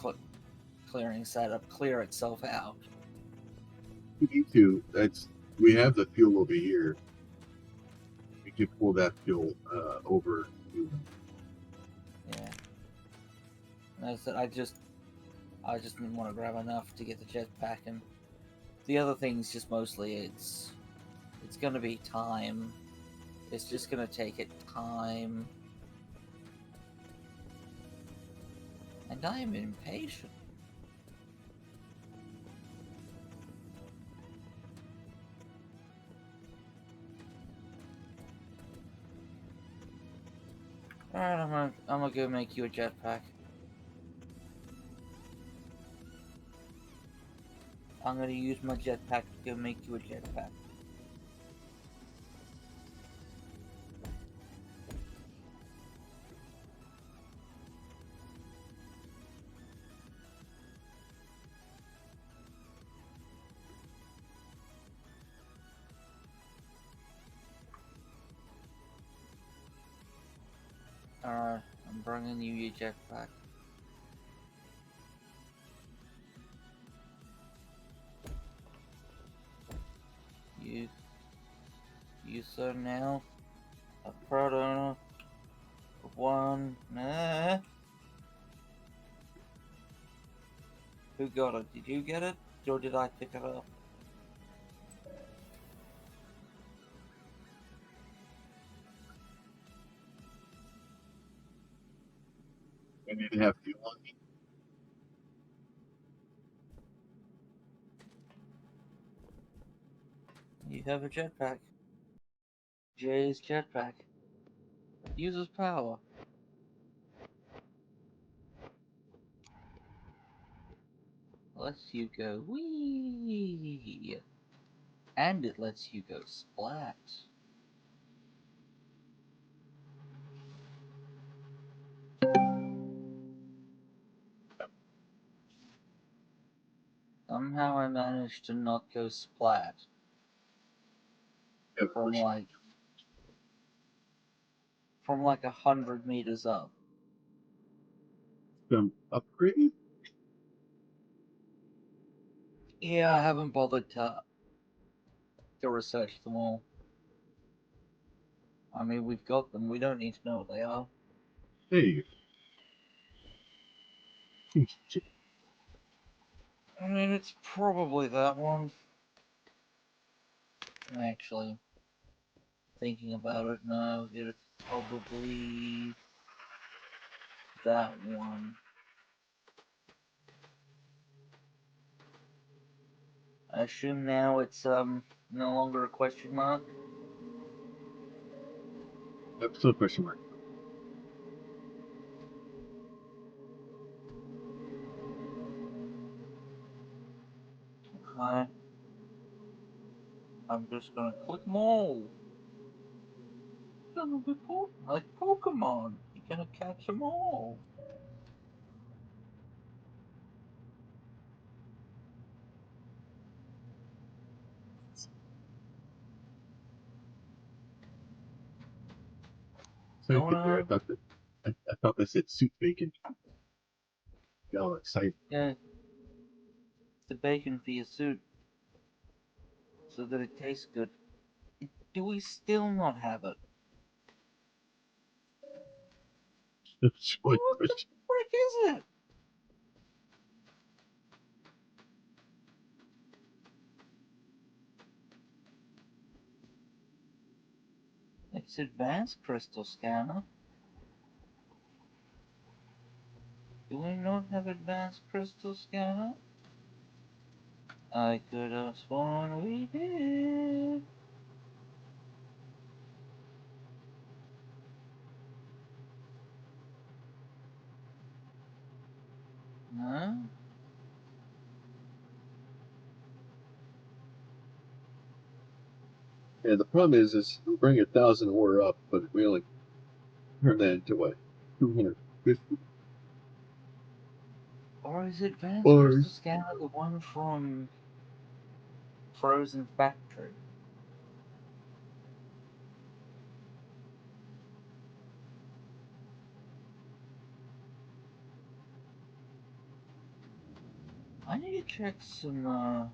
B: clearing setup clear itself out.
A: We need to. We have the fuel over here. We could pull that fuel over.
B: Yeah. And I said I just didn't want to grab enough to get the jetpack, and the other things just mostly it's gonna be time. It's just gonna take it time. And I am impatient. Alright, I'm gonna go make you a jetpack. I'm gonna use my jetpack to go make you a jetpack. Alright, I'm bringing you your jetpack. You sir now a proud owner of one. Who got it? Did you get it? Or did I pick it up?
A: We need to have fuel on.
B: You have a jetpack. Jay's jetpack. Uses power. Lets you go wee. And it lets you go splat. Somehow I managed to not go splat
A: Yeah,
B: from like 100 meters up.
A: some upgrade.
B: Yeah, I haven't bothered to research them all. I mean, we've got them. We don't need to know what they are.
A: Hey,
B: I mean, it's probably that one. Actually, thinking about it, no, it's probably that one. I assume now it's no longer a question mark.
A: still a question mark.
B: Okay. I'm just gonna click them all. Gonna be like Pokemon. You're gonna catch them all.
A: Thank
B: Going
A: you there.
B: on.
A: I thought that said soup bacon. Got all excited.
B: Yeah, the bacon for your suit, so that it tastes good. Do we still not have it?
A: It's like,
B: What the frick is it? It's advanced crystal scanner. Do we not have advanced crystal scanner? I could have sworn we did. No?
A: yeah, the problem is we bring 1,000 ore up, but we only turn that into what 250
B: Or is advanced crystal
A: bars.
B: scanner the one from Frozen Factory? I need to check some,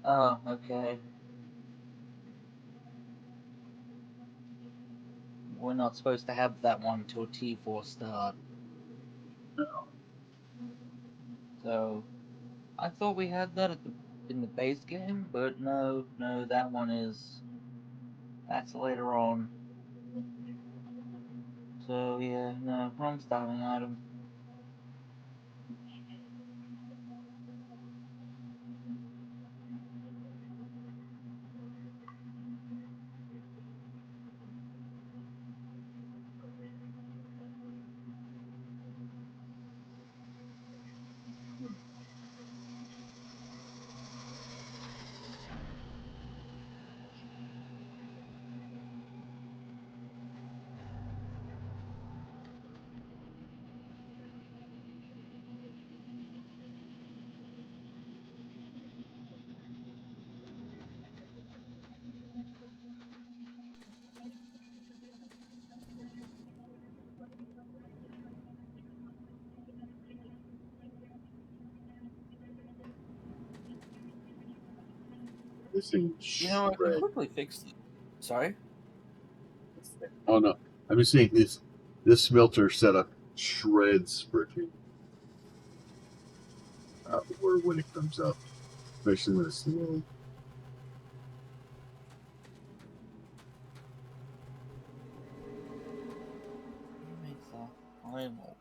B: Oh, okay. We're not supposed to have that one till T4 start. So, I thought we had that in the base game, but no, that one that's later on. So yeah, no, wrong starting item.
A: This thing
B: You know, I can
A: shred.
B: quickly fix it. Sorry?
A: Oh no, I'm just saying this smelter setup shreds freaking ore when it comes up, especially when it's slow.
B: Make the primal.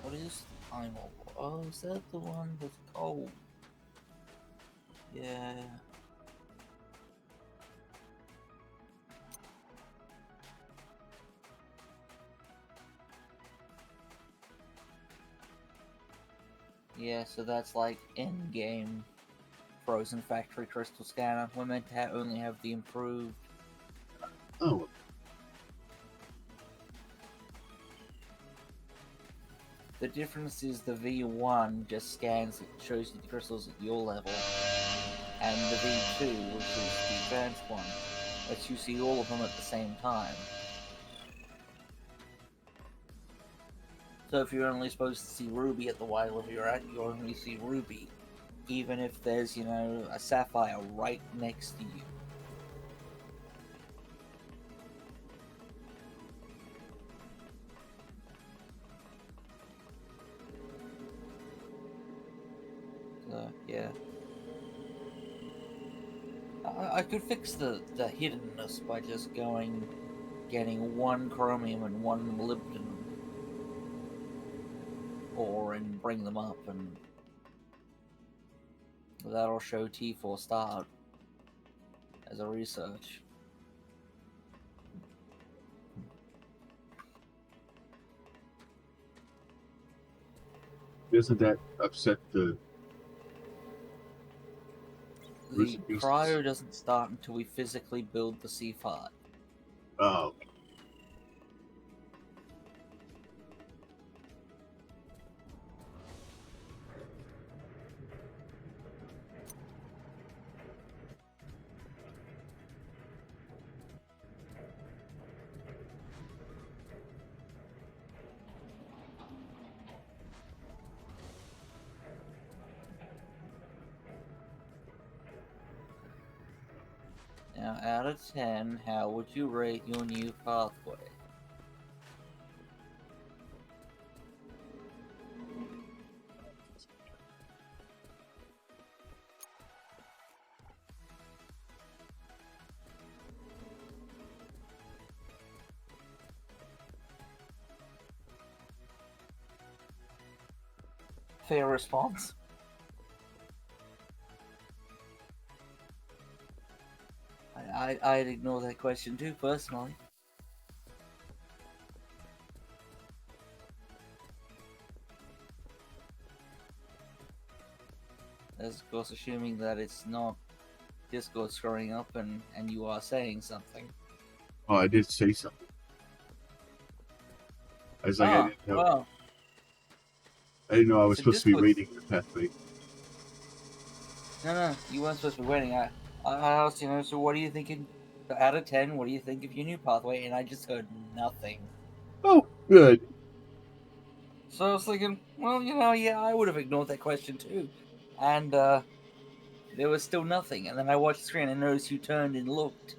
B: What is the primal? Oh, is that the one with gold? Yeah. Yeah, so that's like in-game Frozen Factory Crystal Scanner. We're meant to only have the improved.
A: Oh,
B: The difference is the V1 just scans, it shows you the crystals at your level, and the V2, which is the advanced one, lets you see all of them at the same time. So if you're only supposed to see Ruby at the Y level you're at, you only see Ruby, even if there's, you know, a Sapphire right next to you. So, yeah. I could fix the hiddenness by just getting one chromium and one molybdenum ore and bring them up, and that'll show T4 start as a research.
A: doesn't that upset the
B: The cryo doesn't start until we physically build the C5.
A: Oh.
B: Now, out of 10, how would you rate your new pathway? Fair response. I'd ignore that question too, personally. That's of course assuming that it's not Discord screwing up and you are saying something.
A: Oh, I did say something. I was like, I didn't know.
B: Well,
A: I didn't know I was supposed to be rating the pathway.
B: No, you weren't supposed to be waiting. I asked, so what are you thinking? Out of 10, what do you think of your new pathway? And I just heard nothing.
A: Oh, good.
B: So I was thinking, well, yeah, I would have ignored that question too. And there was still nothing. And then I watched the screen and noticed you turned and looked.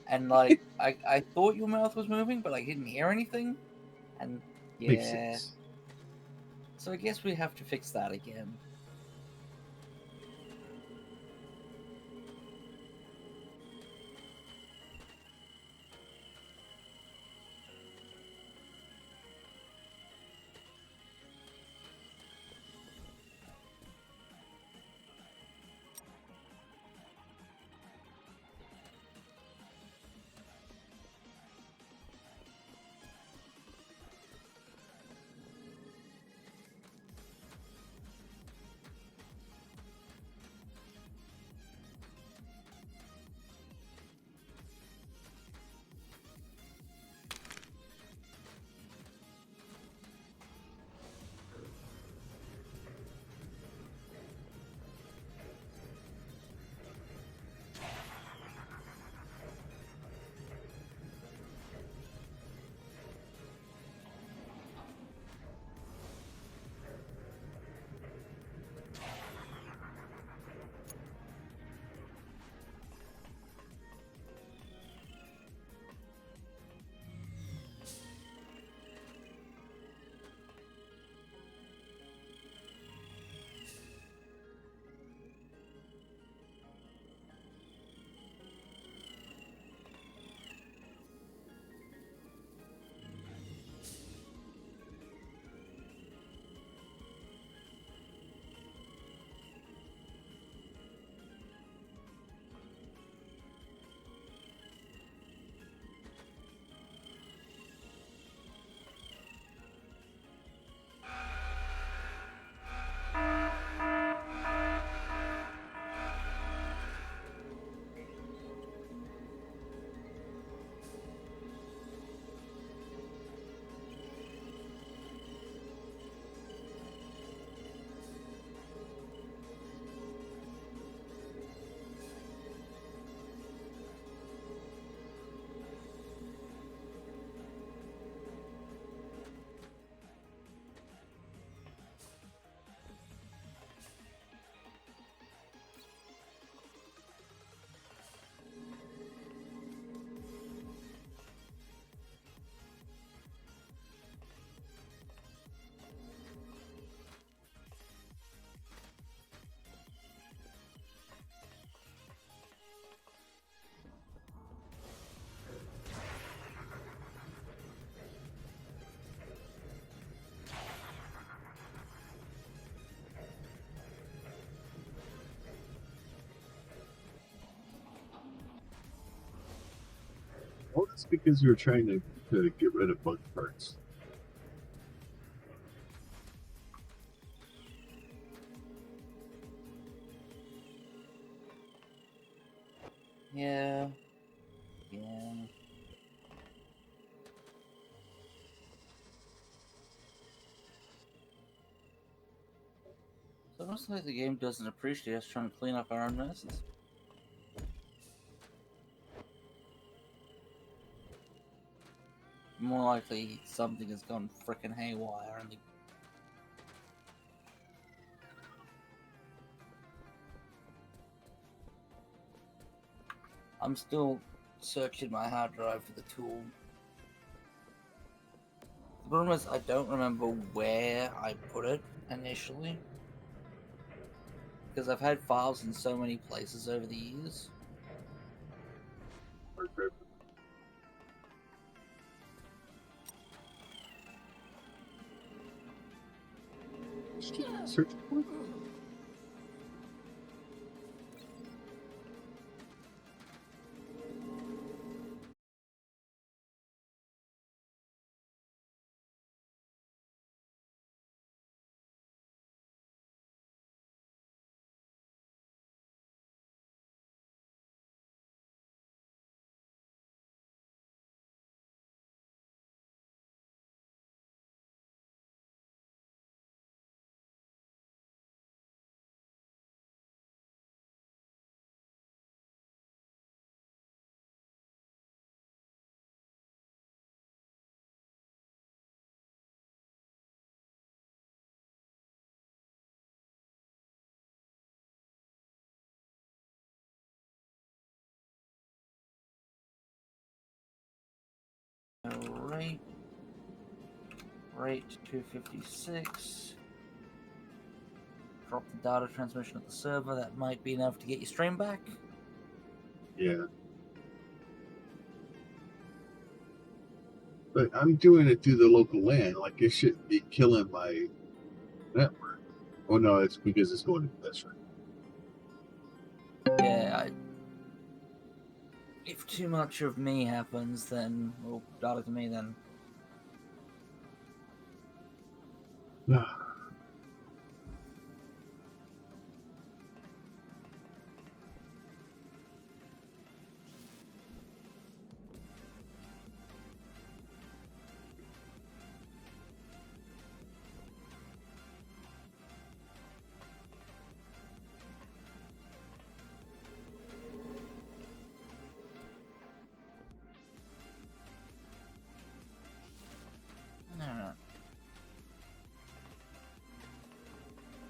B: And like, I thought your mouth was moving, but I didn't hear anything. And yeah.
A: Makes sense.
B: So I guess we have to fix that again.
A: Well, that's because you were trying to get rid of bug parts.
B: Yeah. Yeah. So it looks like the game doesn't appreciate us trying to clean up our own messes. More likely, something has gone frickin' haywire and I'm still searching my hard drive for the tool. The problem is I don't remember where I put it initially. Because I've had files in so many places over the years.
A: Search for it?
B: Alright. Rate 256. Drop the data transmission at the server. That might be enough to get your stream back.
A: Yeah. But I'm doing it through the local LAN. Like, it shouldn't be killing my network. Oh, no, it's because it's going to this right.
B: Yeah, if too much of me happens, then, well, data to me then.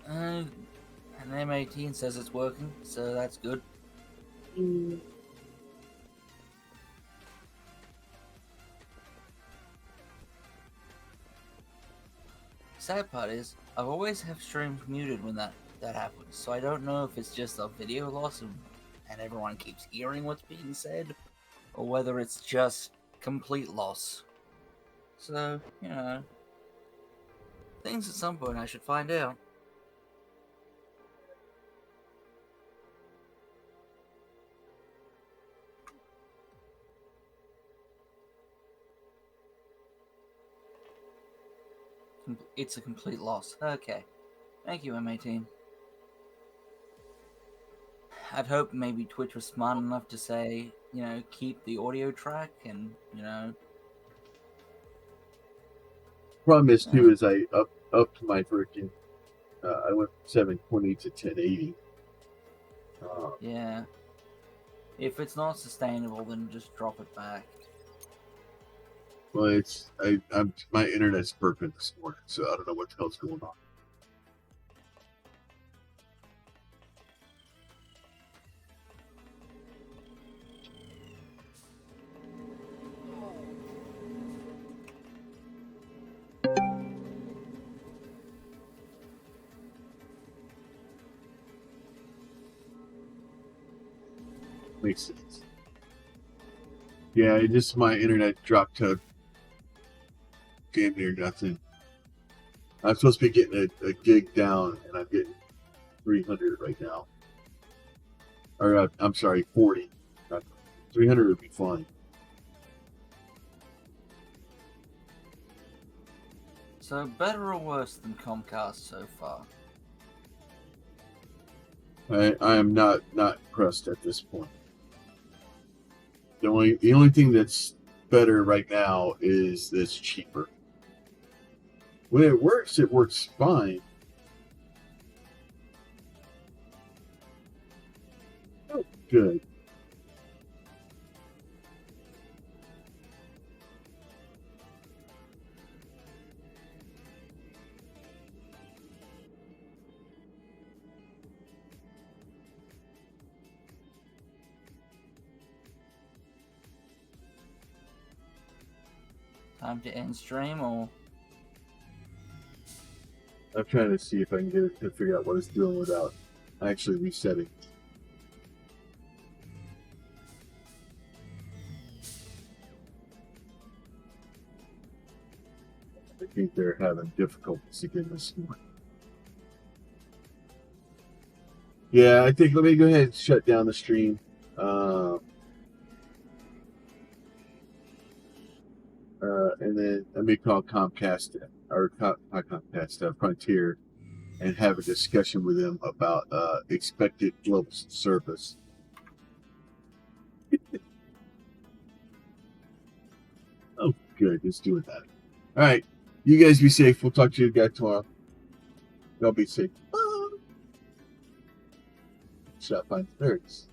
B: And M18 says it's working, so that's good. Sad part is, I've always have streams muted when that happens, so I don't know if it's just a video loss and everyone keeps hearing what's being said, or whether it's just complete loss. So, you know, things at some point I should find out. It's a complete loss. Okay. Thank you, M18. I'd hoped maybe Twitch was smart enough to say, you know, keep the audio track and, you know.
A: Problem is, too, is I upped my freaking. I went from 720 to 1080.
B: Yeah. If it's not sustainable, then just drop it back.
A: Well, my internet's perfect this morning, so I don't know what the hell's going on. Makes sense. Yeah, it just my internet dropped to damn near nothing. I'm supposed to be getting a gig down, and I'm getting 300 right now. Or I'm sorry, 40. 300 would be fine.
B: So better or worse than Comcast so far?
A: I am not impressed at this point. The only thing that's better right now is that's cheaper. When it works fine. Oh, good.
B: Time to end stream, or
A: I'm trying to see if I can get it to figure out what it's doing without actually resetting. I think they're having difficulties again this morning. Yeah, I think let me go ahead and shut down the stream. And then let me call Comcast or not Comcast, Frontier, and have a discussion with them about expected global service. Oh, good. Let's do that. All right. You guys be safe. We'll talk to you guys tomorrow. Y'all be safe. Shot fine. There it is.